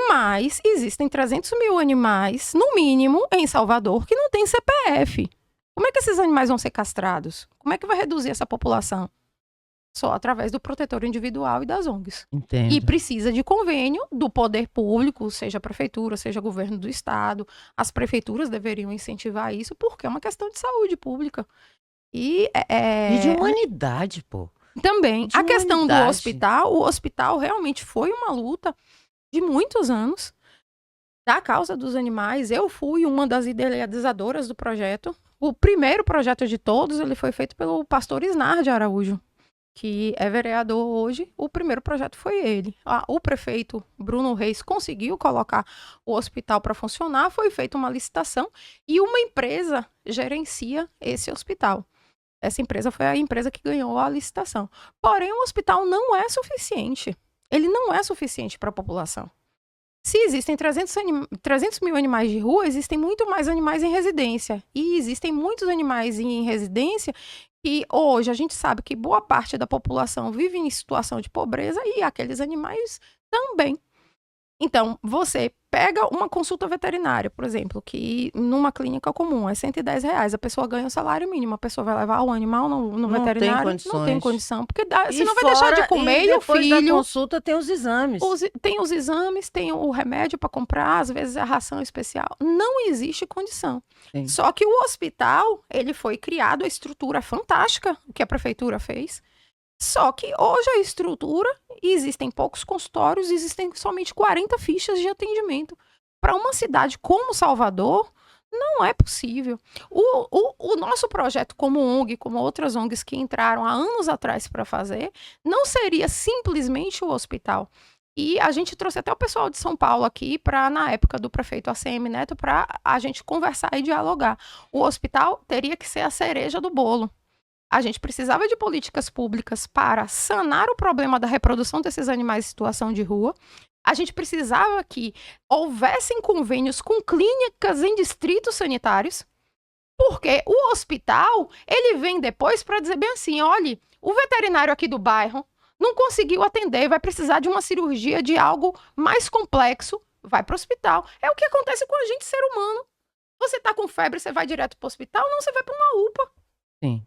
Mas existem 300 mil animais, no mínimo, em Salvador, que não têm CPF. Como é que esses animais vão ser castrados? Como é que vai reduzir essa população? Só através do protetor individual e das ONGs. Entendo. E precisa de convênio do poder público, seja a prefeitura, seja o governo do estado. As prefeituras deveriam incentivar isso, porque é uma questão de saúde pública. E de humanidade, pô. Também. De A questão do humanidade. o hospital realmente foi uma luta de muitos anos da causa dos animais. Eu fui uma das idealizadoras do projeto. O primeiro projeto de todos, ele foi feito pelo pastor Isnar de Araújo, que é vereador hoje. O primeiro projeto foi ele. O prefeito Bruno Reis conseguiu colocar o hospital para funcionar, foi feita uma licitação e uma empresa gerencia esse hospital. Essa empresa foi a empresa que ganhou a licitação. Porém, o hospital não é suficiente. Ele não é suficiente para a população. Se existem 300 mil animais de rua, existem muito mais animais em residência. E existem muitos animais em residência que hoje a gente sabe que boa parte da população vive em situação de pobreza e aqueles animais também. Então, você pega uma consulta veterinária, por exemplo, que numa clínica comum é R$110, a pessoa ganha o salário mínimo, a pessoa vai levar o animal no veterinário, não tem condição, porque senão vai deixar de comer e o filho... depois da consulta tem os exames. Tem os exames, tem o remédio para comprar, às vezes a ração especial. Não existe condição. Sim. Só que o hospital, ele foi criado, a estrutura fantástica, o que a prefeitura fez. Só que hoje a estrutura, existem poucos consultórios, existem somente 40 fichas de atendimento. Para uma cidade como Salvador, não é possível. O nosso projeto como ONG, como outras ONGs que entraram há anos atrás para fazer, não seria simplesmente o hospital. E a gente trouxe até o pessoal de São Paulo aqui, na época do prefeito ACM Neto, para a gente conversar e dialogar. O hospital teria que ser a cereja do bolo. A gente precisava de políticas públicas para sanar o problema da reprodução desses animais em situação de rua. A gente precisava que houvessem convênios com clínicas em distritos sanitários, porque o hospital, ele vem depois para dizer bem assim, olha, o veterinário aqui do bairro não conseguiu atender, vai precisar de uma cirurgia de algo mais complexo, vai para o hospital. É o que acontece com a gente, ser humano. Você está com febre, você vai direto para o hospital? Não, você vai para uma UPA. Sim.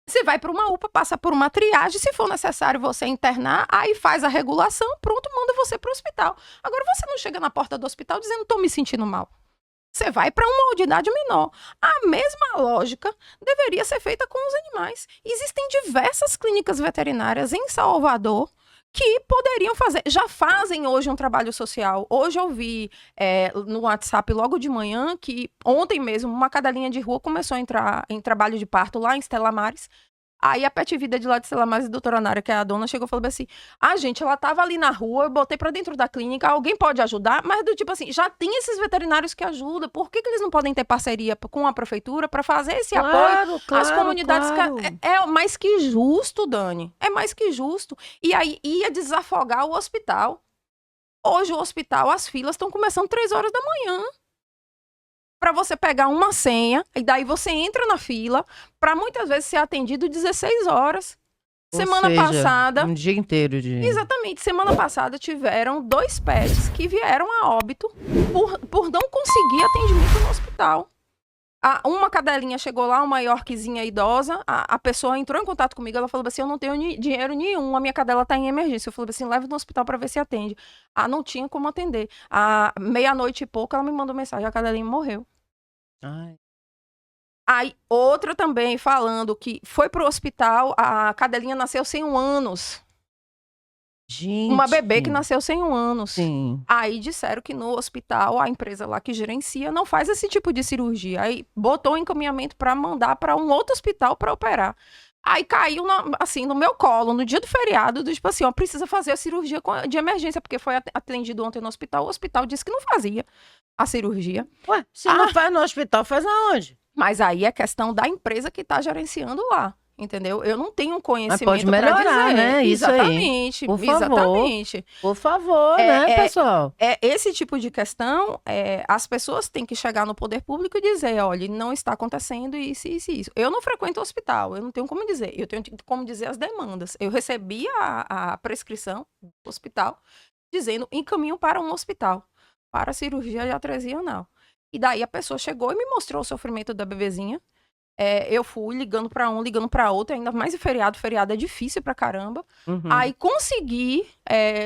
Você vai para uma UPA, passa por uma triagem, se for necessário você internar, aí faz a regulação, pronto, manda você para o hospital. Agora você não chega na porta do hospital dizendo, estou me sentindo mal. Você vai para uma unidade menor. A mesma lógica deveria ser feita com os animais. Existem diversas clínicas veterinárias em Salvador que poderiam fazer, já fazem hoje um trabalho social. Hoje eu vi no WhatsApp logo de manhã que ontem mesmo uma cadelinha de rua começou a entrar em trabalho de parto lá em Estela Maris. Aí a Pet Vida de lá de Estela Maris, a doutora Nara, que é a dona, chegou e falou assim, gente, ela tava ali na rua, eu botei pra dentro da clínica, alguém pode ajudar? Mas do tipo assim, já tem esses veterinários que ajudam, por que eles não podem ter parceria com a prefeitura para fazer esse apoio às comunidades? Claro. É mais que justo, Dani, é mais que justo. E aí ia desafogar o hospital. Hoje o hospital, as filas estão começando 3 horas da manhã. Para você pegar uma senha, e daí você entra na fila, para muitas vezes ser atendido 16 horas. Semana passada... um dia inteiro de... Exatamente. Semana passada tiveram 2 pets que vieram a óbito por não conseguir atendimento no hospital. Uma cadelinha chegou lá, uma Yorkzinha idosa, a pessoa entrou em contato comigo, ela falou assim, eu não tenho dinheiro nenhum, a minha cadela está em emergência. Eu falei assim, leva no hospital para ver se atende. Não tinha como atender. À meia-noite e pouco, ela me mandou mensagem, a cadelinha morreu. Ai. Aí, outra também falando que foi pro hospital, a cadelinha nasceu sem 1 anos. Uma bebê que Gente, nasceu sem 1 anos. sim. Aí disseram que no hospital, a empresa lá que gerencia não faz esse tipo de cirurgia. Aí botou o encaminhamento para mandar para um outro hospital para operar. Aí caiu assim no meu colo, no dia do feriado, do tipo assim, ó, precisa fazer a cirurgia de emergência, porque foi atendido ontem no hospital, o hospital disse que não fazia a cirurgia. Ué, se não faz no hospital, faz aonde? Mas aí é questão da empresa que está gerenciando lá. Entendeu? Eu não tenho Mas conhecimento pode para melhorar, dizer. né? Isso aí. Exatamente, Por favor. exatamente. Por favor, né, pessoal? Esse tipo de questão, as pessoas têm que chegar no poder público e dizer, olha, não está acontecendo isso, isso, isso. Eu não frequento o hospital, eu não tenho como dizer. Eu tenho como dizer as demandas. Eu recebi a prescrição do hospital dizendo encaminho para um hospital, para cirurgia de atresia anal. E daí a pessoa chegou e me mostrou o sofrimento da bebezinha. Eu fui ligando para um, ligando para outro, ainda mais em feriado. Feriado é difícil pra caramba. Uhum. Aí consegui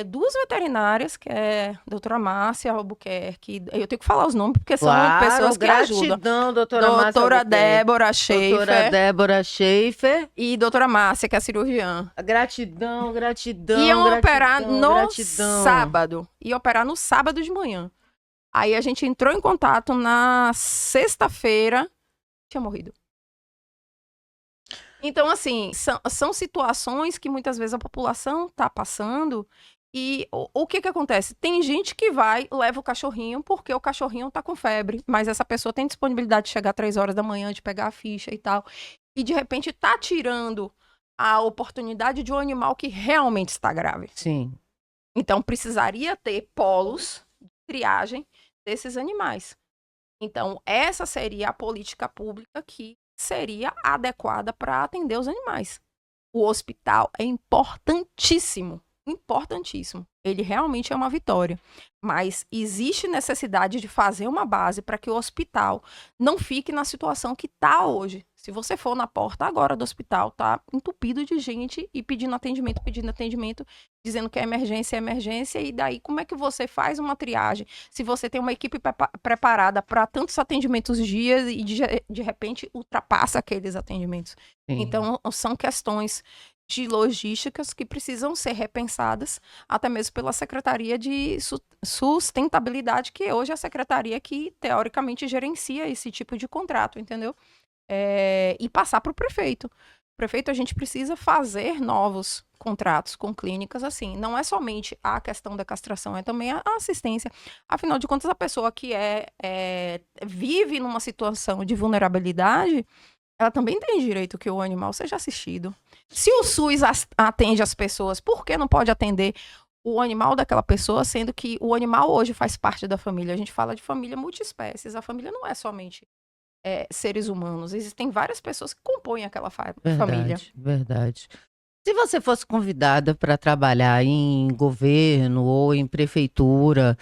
2 veterinárias, que é a doutora Márcia Albuquerque. Eu tenho que falar os nomes, porque são pessoas que ajudam. Gratidão, doutora Márcia Doutora Albuquerque. Débora Schaefer. Doutora Débora Schaefer. E doutora Márcia, que é cirurgiã. Gratidão, gratidão, Iam gratidão, operar no gratidão. sábado. Ia operar no sábado de manhã. Aí a gente entrou em contato na sexta-feira. Tinha morrido. Então, assim, são situações que muitas vezes a população está passando. E o que acontece? Tem gente que vai, leva o cachorrinho porque o cachorrinho está com febre, mas essa pessoa tem disponibilidade de chegar 3 horas da manhã, de pegar a ficha e tal. E de repente está tirando a oportunidade de um animal que realmente está grave. Sim. Então, precisaria ter polos de triagem desses animais. Então, essa seria a política pública que seria adequada para atender os animais. O hospital é importantíssimo, importantíssimo. Ele realmente é uma vitória. Mas existe necessidade de fazer uma base para que o hospital não fique na situação que está hoje. Se você for na porta agora do hospital, tá entupido de gente e pedindo atendimento, dizendo que é emergência, e daí como é que você faz uma triagem? Se você tem uma equipe preparada para tantos atendimentos dias e de repente ultrapassa aqueles atendimentos. Sim. Então, são questões de logísticas que precisam ser repensadas, até mesmo pela Secretaria de Sustentabilidade, que hoje é a secretaria que, teoricamente, gerencia esse tipo de contrato, entendeu? E passar para o prefeito. Prefeito, a gente precisa fazer novos contratos com clínicas, assim. Não é somente a questão da castração, é também a assistência. Afinal de contas, a pessoa que vive numa situação de vulnerabilidade, ela também tem direito que o animal seja assistido. Se o SUS atende as pessoas, por que não pode atender o animal daquela pessoa, sendo que o animal hoje faz parte da família? A gente fala de família multiespécies. A família não é somente seres humanos. Existem várias pessoas que compõem aquela família. Verdade. Se você fosse convidada para trabalhar em governo ou em prefeitura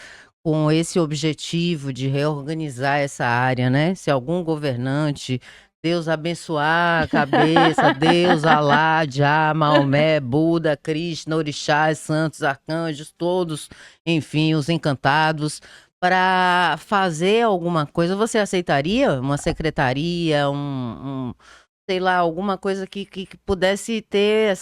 com esse objetivo de reorganizar essa área, né? Se algum governante, Deus abençoar a cabeça, Deus, Alá, Já, Maomé, Buda, Krishna, orixás, santos, arcanjos, todos, enfim, os encantados, para fazer alguma coisa, você aceitaria uma secretaria, sei lá, alguma coisa que pudesse ter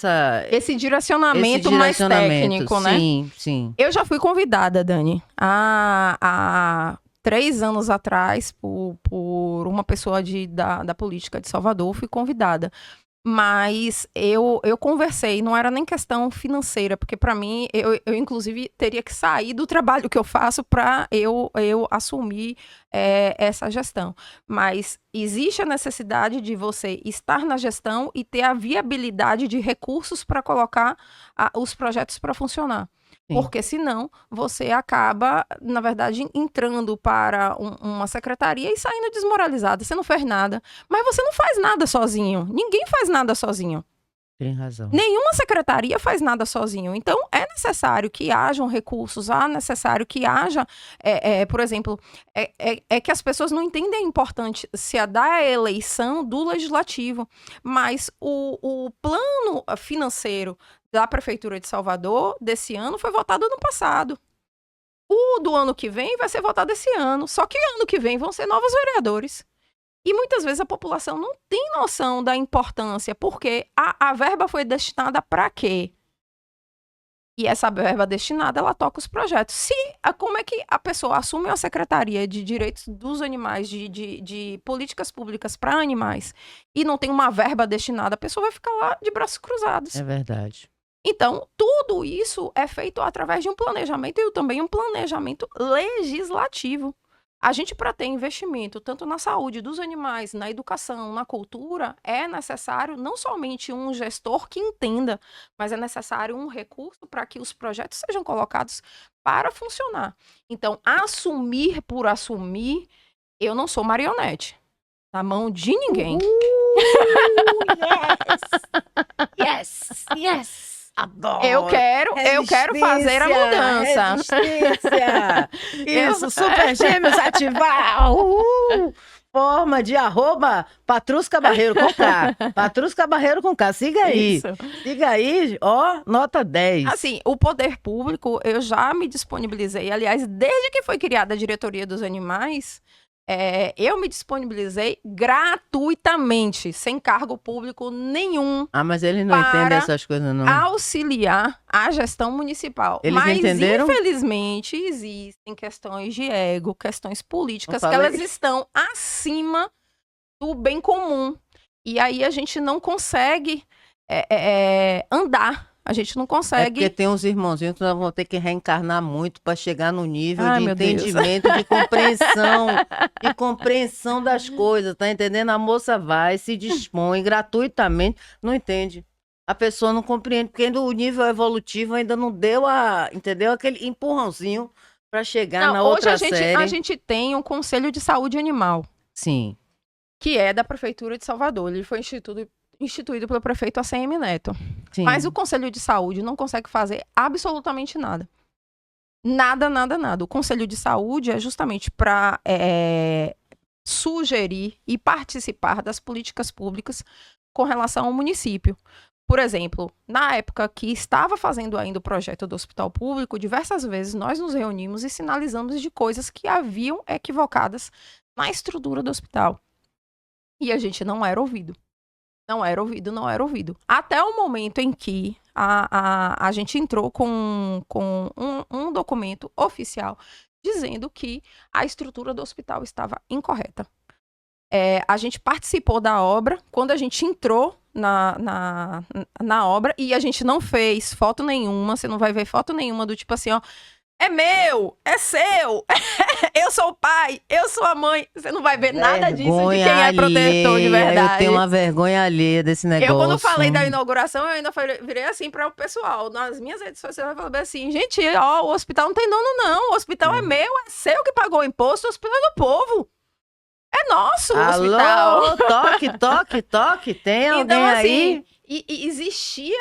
esse direcionamento mais técnico, né? Sim, sim. Eu já fui convidada, Dani, há 3 anos atrás, por uma pessoa da política de Salvador, fui convidada. Mas eu conversei, não era nem questão financeira, porque para mim, eu inclusive teria que sair do trabalho que eu faço para eu assumir essa gestão. Mas existe a necessidade de você estar na gestão e ter a viabilidade de recursos para colocar os projetos para funcionar. Sim. Porque senão você acaba, na verdade, entrando para uma secretaria e saindo desmoralizada. Você não fez nada. Mas você não faz nada sozinho. Ninguém faz nada sozinho. Tem razão. Nenhuma secretaria faz nada sozinho. Então, é necessário que hajam recursos, é necessário que haja, por exemplo, que as pessoas não entendem a importância da eleição do legislativo, mas o plano financeiro da Prefeitura de Salvador desse ano foi votado ano passado. O do ano que vem vai ser votado esse ano, só que ano que vem vão ser novos vereadores. E muitas vezes a população não tem noção da importância, porque a verba foi destinada para quê? E essa verba destinada, ela toca os projetos. Como é que a pessoa assume a Secretaria de Direitos dos Animais, de políticas públicas para animais, e não tem uma verba destinada, a pessoa vai ficar lá de braços cruzados. É verdade. Então, tudo isso é feito através de um planejamento e também um planejamento legislativo. A gente, para ter investimento tanto na saúde dos animais, na educação, na cultura, é necessário não somente um gestor que entenda, mas é necessário um recurso para que os projetos sejam colocados para funcionar. Então, assumir por assumir, eu não sou marionete na mão de ninguém. Yes! Yes! Adoro! Eu quero fazer a mudança. Resistência! Isso, Super Gêmeos ativar! Forma de @Patrusca Barreiro com K. Patrusca Barreiro com K. Siga aí. Isso. Siga aí, ó, nota 10. Assim, o poder público, eu já me disponibilizei. Aliás, desde que foi criada a Diretoria dos Animais, eu me disponibilizei gratuitamente, sem cargo público nenhum, Ah, mas eles não para entendem essas coisas, não. auxiliar a gestão municipal. Eles Mas, entenderam? infelizmente, existem questões de ego, questões políticas, Não que falei? elas estão acima do bem comum. E aí a gente não consegue andar. A gente não É consegue. porque tem uns irmãozinhos que nós vamos ter que reencarnar muito para chegar no nível Ai, de meu Deus. entendimento, de compreensão das coisas, tá entendendo? A moça vai, se dispõe gratuitamente, não entende. A pessoa não compreende, porque ainda o nível evolutivo ainda não deu entendeu? Aquele empurrãozinho para chegar Não, na hoje outra a série. gente tem um Conselho de Saúde Animal, Sim, que é da Prefeitura de Salvador. Ele foi instituído pelo prefeito ACM Neto. sim. Mas o Conselho de Saúde não consegue fazer absolutamente nada. Nada, nada, nada. O Conselho de Saúde é justamente para sugerir e participar das políticas públicas com relação ao município. Por exemplo, na época que estava fazendo ainda o projeto do hospital público, diversas vezes nós nos reunimos e sinalizamos de coisas que haviam equivocadas na estrutura do hospital. E a gente não era ouvido. Não era ouvido, não era ouvido. Até o momento em que a gente entrou com um documento oficial dizendo que a estrutura do hospital estava incorreta. A gente participou da obra, quando a gente entrou na obra, e a gente não fez foto nenhuma, você não vai ver foto nenhuma do tipo assim, ó, é meu, é seu, eu sou o pai, eu sou a mãe. Você não vai ver nada disso de quem é protetor de alheia, verdade. Eu tenho uma vergonha alheia desse negócio. Eu, quando falei da inauguração, eu ainda virei assim para o pessoal. Nas minhas redes sociais, eu falei assim, gente, ó, o hospital não tem dono, não. O hospital é meu, é seu que pagou o imposto, o hospital é do povo. É nosso o hospital. Alô, toque, toque, toque. Tem alguém Então, assim, aí? e existia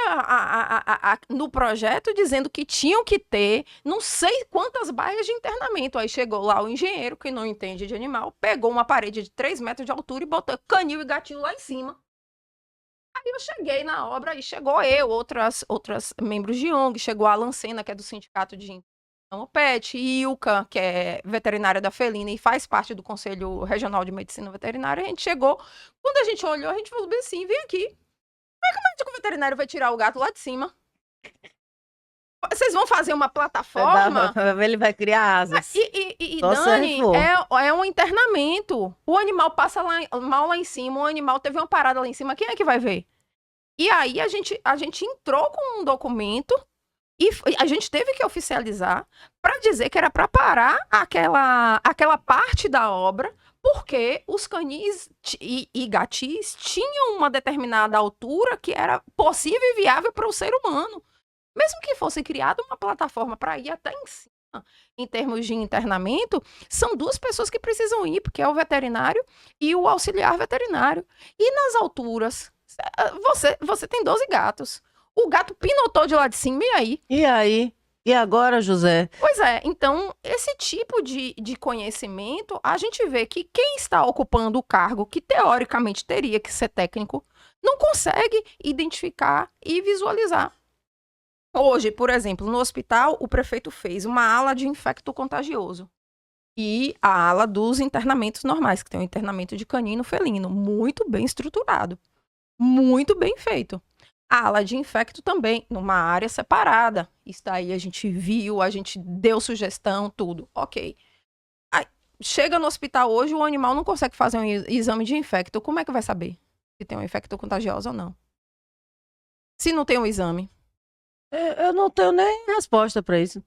no projeto dizendo que tinham que ter não sei quantas baias de internamento. Aí chegou lá o engenheiro, que não entende de animal, pegou uma parede de 3 metros de altura e botou canil e gatinho lá em cima. Aí eu cheguei na obra e chegou outras membros de ONG, chegou a Alan Sena, que é do Sindicato de o PET, Ilka, que é veterinária da Felina e faz parte do Conselho Regional de Medicina Veterinária. A gente chegou, quando a gente olhou, a gente falou bem assim, vem aqui. Como é que o veterinário vai tirar o gato lá de cima? Vocês vão fazer uma plataforma? Ele vai criar asas. E Só se Dani, for. é um internamento. O animal passa mal lá em cima, o animal teve uma parada lá em cima, quem é que vai ver? E aí a gente entrou com um documento e a gente teve que oficializar para dizer que era para parar aquela parte da obra, porque os canis e gatis tinham uma determinada altura que era possível e viável para o ser humano. Mesmo que fosse criada uma plataforma para ir até em cima, em termos de internamento, são 2 pessoas que precisam ir, porque é o veterinário e o auxiliar veterinário. E nas alturas, você tem 12 gatos. O gato pinotou de lá de cima, e aí? E aí? E agora, José? Pois é, então, esse tipo de conhecimento, a gente vê que quem está ocupando o cargo, que teoricamente teria que ser técnico, não consegue identificar e visualizar. Hoje, por exemplo, no hospital, o prefeito fez uma ala de infecto contagioso. E a ala dos internamentos normais, que tem o internamento de canino felino, muito bem estruturado, muito bem feito. A ala de infecto também, numa área separada. Isso daí a gente viu, a gente deu sugestão, tudo. Ok. Aí, chega no hospital hoje, o animal não consegue fazer um exame de infecto. Como é que vai saber se tem uma infecto contagiosa ou não? Se não tem um exame. Eu não tenho nem resposta para isso.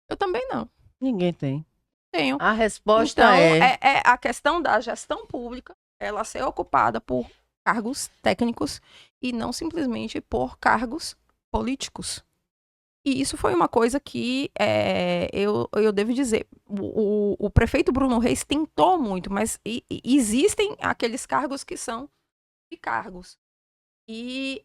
Eu também não. Ninguém tem. Tenho. A resposta Então, é... é a questão da gestão pública, ela ser ocupada por cargos técnicos e não simplesmente por cargos políticos. E isso foi uma coisa que eu devo dizer, o prefeito Bruno Reis tentou muito, mas existem aqueles cargos que são de cargos. E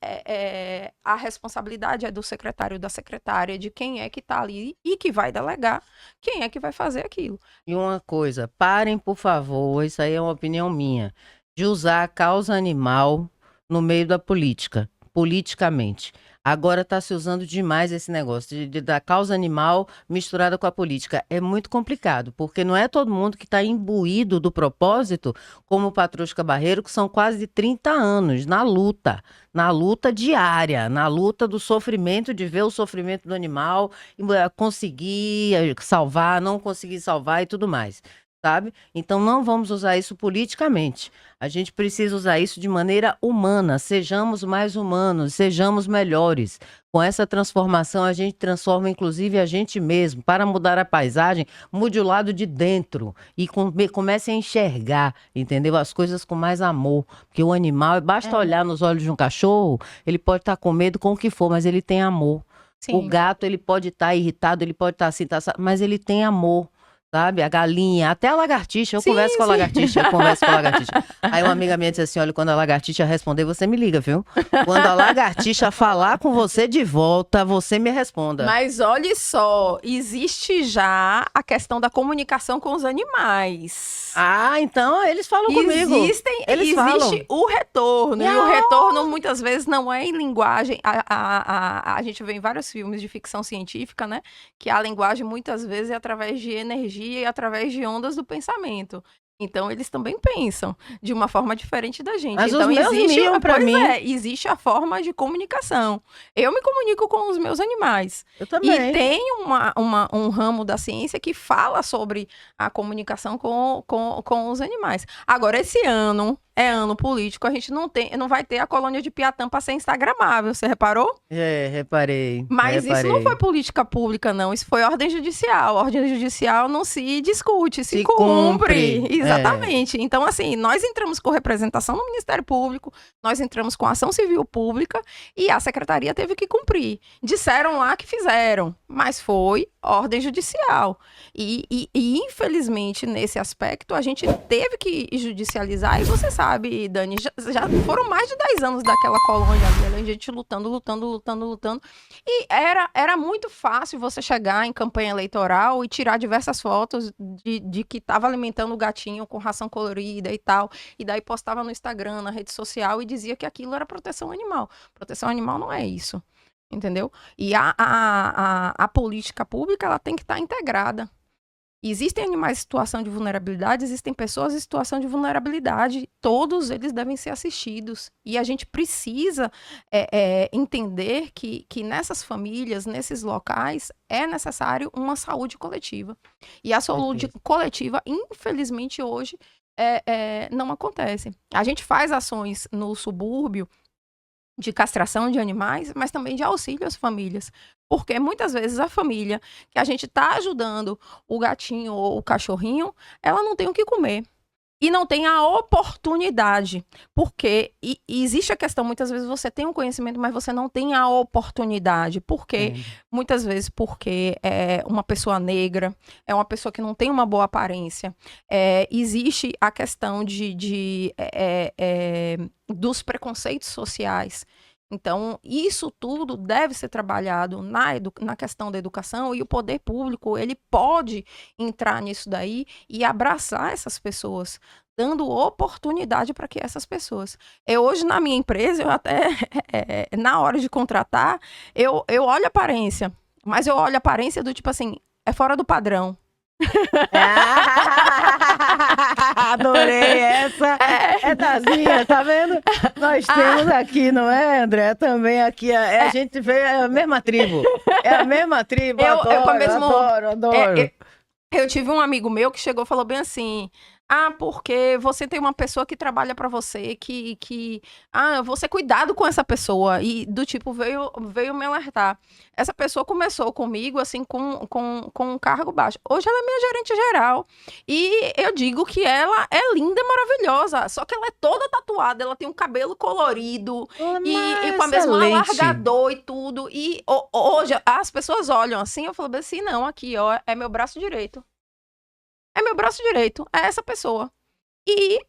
a responsabilidade é do secretário, da secretária, de quem é que está ali e que vai delegar, quem é que vai fazer aquilo. E uma coisa, parem, por favor, isso aí é uma opinião minha, de usar a causa animal no meio da política, politicamente. Agora está se usando demais esse negócio da causa animal misturada com a política. É muito complicado, porque não é todo mundo que está imbuído do propósito, como o Patrusca Barreiro, que são quase 30 anos na luta diária, na luta do sofrimento, de ver o sofrimento do animal, conseguir salvar, não conseguir salvar e tudo mais. Sabe? Então não vamos usar isso politicamente. A gente precisa usar isso de maneira humana. Sejamos mais humanos, sejamos melhores. Com essa transformação, a gente transforma inclusive a gente mesmo. Para mudar a paisagem, mude o lado de dentro e comece a enxergar, entendeu? As coisas com mais amor. Porque o animal, basta olhar nos olhos de um cachorro, ele pode estar com medo com o que for, mas ele tem amor. Sim. O gato, ele pode estar irritado, ele pode estar assim, mas ele tem amor. Sabe? A galinha, até a lagartixa. Eu converso com a lagartixa. Aí uma amiga minha disse assim, olha, quando a lagartixa responder, você me liga, viu? Quando a lagartixa falar com você de volta, você me responda. Mas olhe só, existe já a questão da comunicação com os animais. Ah, então eles falam comigo. Existe o retorno. E o retorno, muitas vezes, não é em linguagem. A gente vê em vários filmes de ficção científica, né? Que a linguagem, muitas vezes, é através de energia e através de ondas do pensamento. Então, eles também pensam de uma forma diferente da gente. Mas então, os meus miam pra mim. Existe a forma de comunicação. Eu me comunico com os meus animais. Eu também. E tem um ramo da ciência que fala sobre a comunicação com os animais. Agora, esse ano é ano político, a gente não vai ter a colônia de Piatã para ser instagramável, você reparou? Reparei. Mas isso não foi política pública, não. Isso foi ordem judicial. Ordem judicial não se discute, se cumpre. Exatamente. Então, assim, nós entramos com representação no Ministério Público, nós entramos com ação civil pública e a secretaria teve que cumprir. Disseram lá que fizeram, mas foi ordem judicial. E infelizmente, nesse aspecto, a gente teve que judicializar. E você sabe, Dani, já foram mais de 10 anos daquela colônia ali, a gente lutando. E era muito fácil você chegar em campanha eleitoral e tirar diversas fotos de que estava alimentando o gatinho com ração colorida e tal. E daí postava no Instagram, na rede social e dizia que aquilo era proteção animal. Proteção animal não é isso. Entendeu? E a política pública, ela tem que estar integrada. Existem animais em situação de vulnerabilidade, existem pessoas em situação de vulnerabilidade. Todos eles devem ser assistidos. E a gente precisa entender que nessas famílias, nesses locais, é necessário uma saúde coletiva. E a saúde coletiva, infelizmente, hoje, não acontece. A gente faz ações no subúrbio, de castração de animais, mas também de auxílio às famílias. Porque muitas vezes a família que a gente está ajudando o gatinho ou o cachorrinho, ela não tem o que comer. E não tem a oportunidade. Porque existe a questão, muitas vezes você tem um conhecimento, mas você não tem a oportunidade. Por quê? Muitas vezes porque é uma pessoa negra, é uma pessoa que não tem uma boa aparência. Existe a questão dos preconceitos sociais. Então, isso tudo deve ser trabalhado na questão da educação, e o poder público, ele pode entrar nisso daí e abraçar essas pessoas, dando oportunidade para que essas pessoas... hoje, na minha empresa, eu até, na hora de contratar, eu olho a aparência, mas eu olho a aparência do tipo assim, é fora do padrão. Adorei essa. É das minhas, tá vendo? Nós temos aqui, não é, André? Também aqui, a gente veio, é a mesma tribo. É a mesma tribo, adoro. Eu tive um amigo meu que chegou e falou bem assim: ah, porque você tem uma pessoa que trabalha pra você, você cuidado com essa pessoa. E do tipo, veio me alertar. Essa pessoa começou comigo, assim, com um cargo baixo. Hoje ela é minha gerente geral. E eu digo que ela é linda e maravilhosa. Só que ela é toda tatuada, ela tem um cabelo colorido. E com a mesma alargador e tudo. E hoje as pessoas olham assim, eu falo assim, não, aqui, ó, é meu braço direito. É meu braço direito, é essa pessoa. E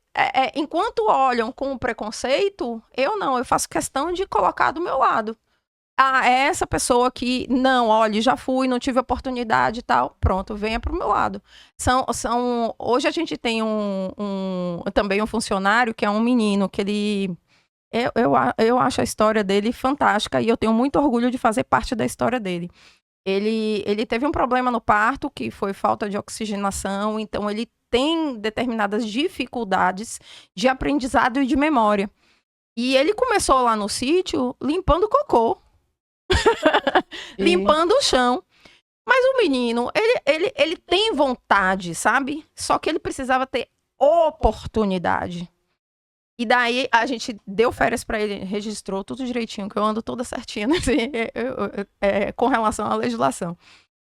enquanto olham com preconceito, eu faço questão de colocar do meu lado. Ah, é essa pessoa que, não, olha, já fui, não tive oportunidade e tal, pronto, venha pro meu lado. Hoje a gente tem também um funcionário que é um menino, que ele... Eu acho a história dele fantástica e eu tenho muito orgulho de fazer parte da história dele. Ele teve um problema no parto, que foi falta de oxigenação, então ele tem determinadas dificuldades de aprendizado e de memória. E ele começou lá no sítio limpando cocô, limpando o chão. Mas o menino, ele tem vontade, sabe? Só que ele precisava ter oportunidade. E daí a gente deu férias pra ele, registrou tudo direitinho, que eu ando toda certinha, né? Com relação à legislação.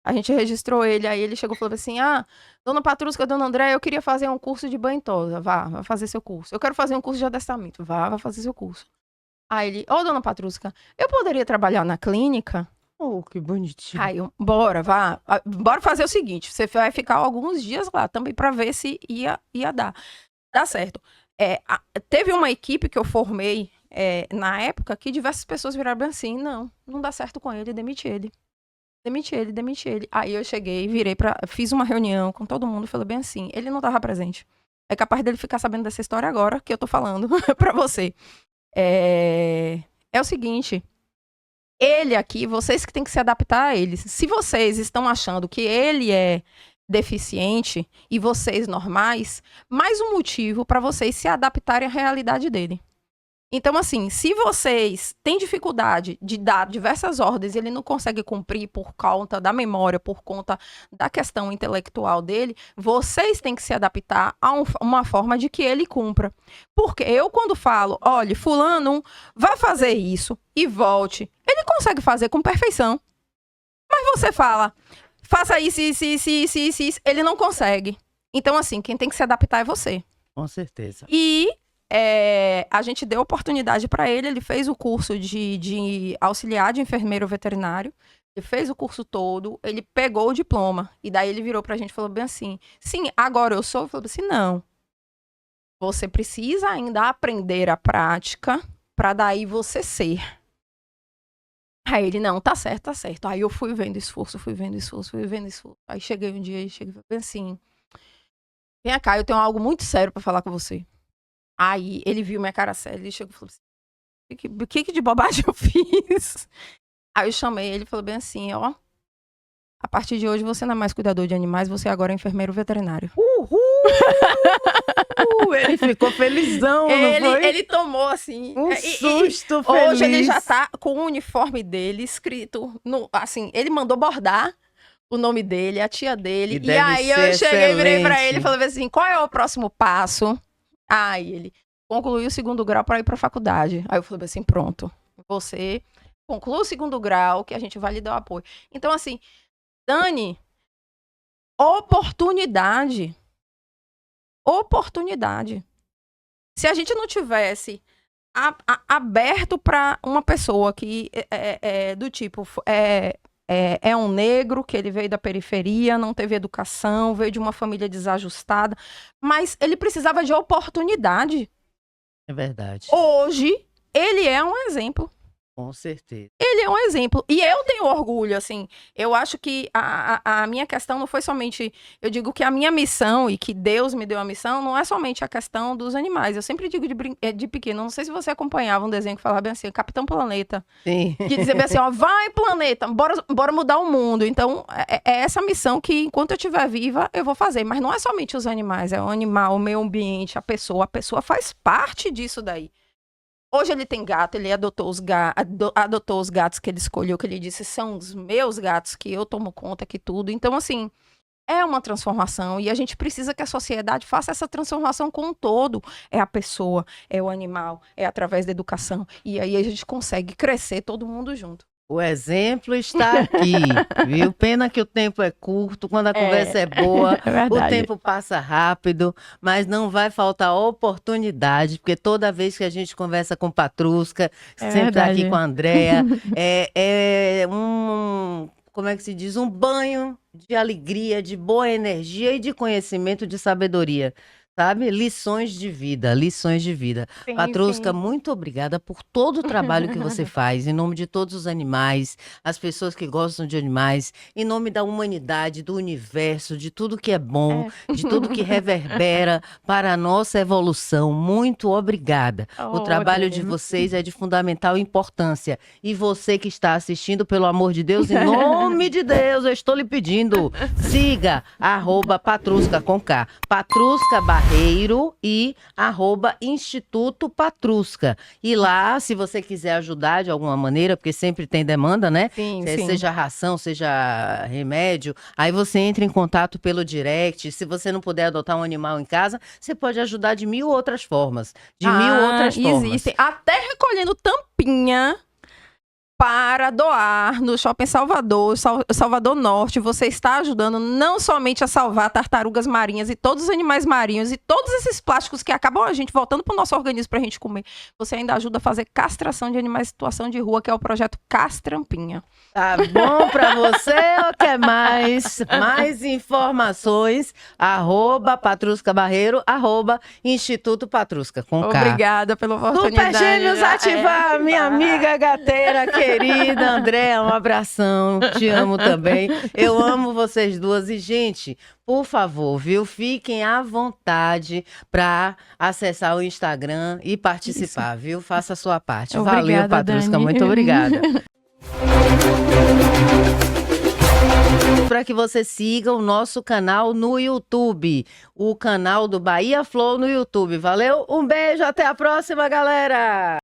A gente registrou ele, aí ele chegou e falou assim: ah, dona Patrusca, dona André, eu queria fazer um curso de banho tosa. Vá fazer seu curso. Eu quero fazer um curso de adestramento. Vá fazer seu curso. Aí ele: ô, dona Patrusca, eu poderia trabalhar na clínica? Oh, que bonitinho. Aí eu, bora fazer o seguinte, você vai ficar alguns dias lá também pra ver se ia dar. Dá certo. Teve uma equipe que eu formei na época que diversas pessoas viraram bem assim, não dá certo com ele, demite ele. Demite ele. Aí eu cheguei, fiz uma reunião com todo mundo e falei bem assim, ele não tava presente. É capaz dele ficar sabendo dessa história agora que eu tô falando pra você. É o seguinte, ele aqui, vocês que tem que se adaptar a ele. Se vocês estão achando que ele é deficiente e vocês normais, mais um motivo para vocês se adaptarem à realidade dele. Então, assim, se vocês têm dificuldade de dar diversas ordens e ele não consegue cumprir por conta da memória, por conta da questão intelectual dele, vocês têm que se adaptar a uma forma de que ele cumpra. Porque eu, quando falo, olha, fulano, vá fazer isso e volte, ele consegue fazer com perfeição. Mas você fala, faça isso, ele não consegue. Então, assim, quem tem que se adaptar é você. Com certeza. E a gente deu oportunidade para ele, ele fez o curso de auxiliar de enfermeiro veterinário, ele fez o curso todo, ele pegou o diploma, e daí ele virou pra gente e falou bem assim, sim, agora eu sou, eu falei assim, não, você precisa ainda aprender a prática para daí você ser. Aí ele, não, tá certo. Aí eu fui vendo esforço. Aí cheguei um dia e falei assim, vem cá, eu tenho algo muito sério pra falar com você. Aí ele viu minha cara séria, ele chegou e falou assim, o que de bobagem eu fiz? Aí eu chamei ele e falei bem assim, ó, a partir de hoje você não é mais cuidador de animais, você agora é enfermeiro veterinário. Uhul! Ele ficou felizão, não foi? Ele tomou, assim... Um susto feliz. Hoje ele já tá com o uniforme dele escrito, assim, ele mandou bordar o nome dele, a tia dele. E aí eu cheguei, virei pra ele e falei assim, qual é o próximo passo? Aí ele concluiu o 2º grau para ir para a faculdade. Aí eu falei assim, pronto, você conclui o 2º grau que a gente vai lhe dar o apoio. Então, assim, Dani, oportunidade. Se a gente não tivesse aberto para uma pessoa que do tipo... É um negro que ele veio da periferia, não teve educação, veio de uma família desajustada, mas ele precisava de oportunidade. É verdade. Hoje, ele é um exemplo. Com certeza. Ele é um exemplo. E eu tenho orgulho, assim. Eu acho que a minha questão não foi somente. Eu digo que a minha missão e que Deus me deu a missão não é somente a questão dos animais. Eu sempre digo de pequeno. Não sei se você acompanhava um desenho que falava bem assim: Capitão Planeta. Sim. Que dizia bem assim: ó, vai planeta, bora mudar o mundo. Então, é essa missão que enquanto eu estiver viva, eu vou fazer. Mas não é somente os animais, é o animal, o meio ambiente, a pessoa. A pessoa faz parte disso daí. Hoje ele tem gato, ele adotou os gatos que ele escolheu, que ele disse são os meus gatos, que eu tomo conta, que tudo. Então, assim, é uma transformação e a gente precisa que a sociedade faça essa transformação com um todo. É a pessoa, é o animal, é através da educação. E aí a gente consegue crescer todo mundo junto. O exemplo está aqui, viu? Pena que o tempo é curto, quando a conversa é boa, o tempo passa rápido, mas não vai faltar oportunidade, porque toda vez que a gente conversa com Patrusca, sempre tá aqui com a Andréa, como é que se diz? Um banho de alegria, de boa energia e de conhecimento, de sabedoria. Sabe? Lições de vida, lições de vida. Sim, Patrusca, sim. muito obrigada por todo o trabalho que você faz, em nome de todos os animais, as pessoas que gostam de animais, em nome da humanidade, do universo, de tudo que é bom, de tudo que reverbera para a nossa evolução. Muito obrigada. O trabalho de vocês é de fundamental importância. E você que está assistindo, pelo amor de Deus, em nome de Deus, eu estou lhe pedindo, siga @Patrusca com K. Patrusca Barreiro e @Instituto Patrusca. E lá, se você quiser ajudar de alguma maneira, porque sempre tem demanda, né? Sim. Seja ração, seja remédio, aí você entra em contato pelo direct. Se você não puder adotar um animal em casa, você pode ajudar de 1000 outras formas. Existem. Até recolhendo tampinha para doar no Shopping Salvador, Salvador Norte. Você está ajudando não somente a salvar tartarugas marinhas e todos os animais marinhos e todos esses plásticos que acabam a gente voltando para o nosso organismo para a gente comer. Você ainda ajuda a fazer castração de animais em situação de rua, que é o projeto Castrampinha. Tá bom pra você ou quer mais? Mais informações, @Patrusca Barreiro, @Instituto Patrusca, com K. Obrigada pela oportunidade. Super Gêmeos ativar, minha amiga gateira querida Andréa, um abração, te amo também. Eu amo vocês duas e, gente, por favor, viu? Fiquem à vontade para acessar o Instagram e participar, viu? Faça a sua parte. Obrigada, valeu, Patrusca, Dani. muito obrigada. Para que você siga o nosso canal no YouTube, o canal do Bahia Flow no YouTube. Valeu? Um beijo, até a próxima, galera!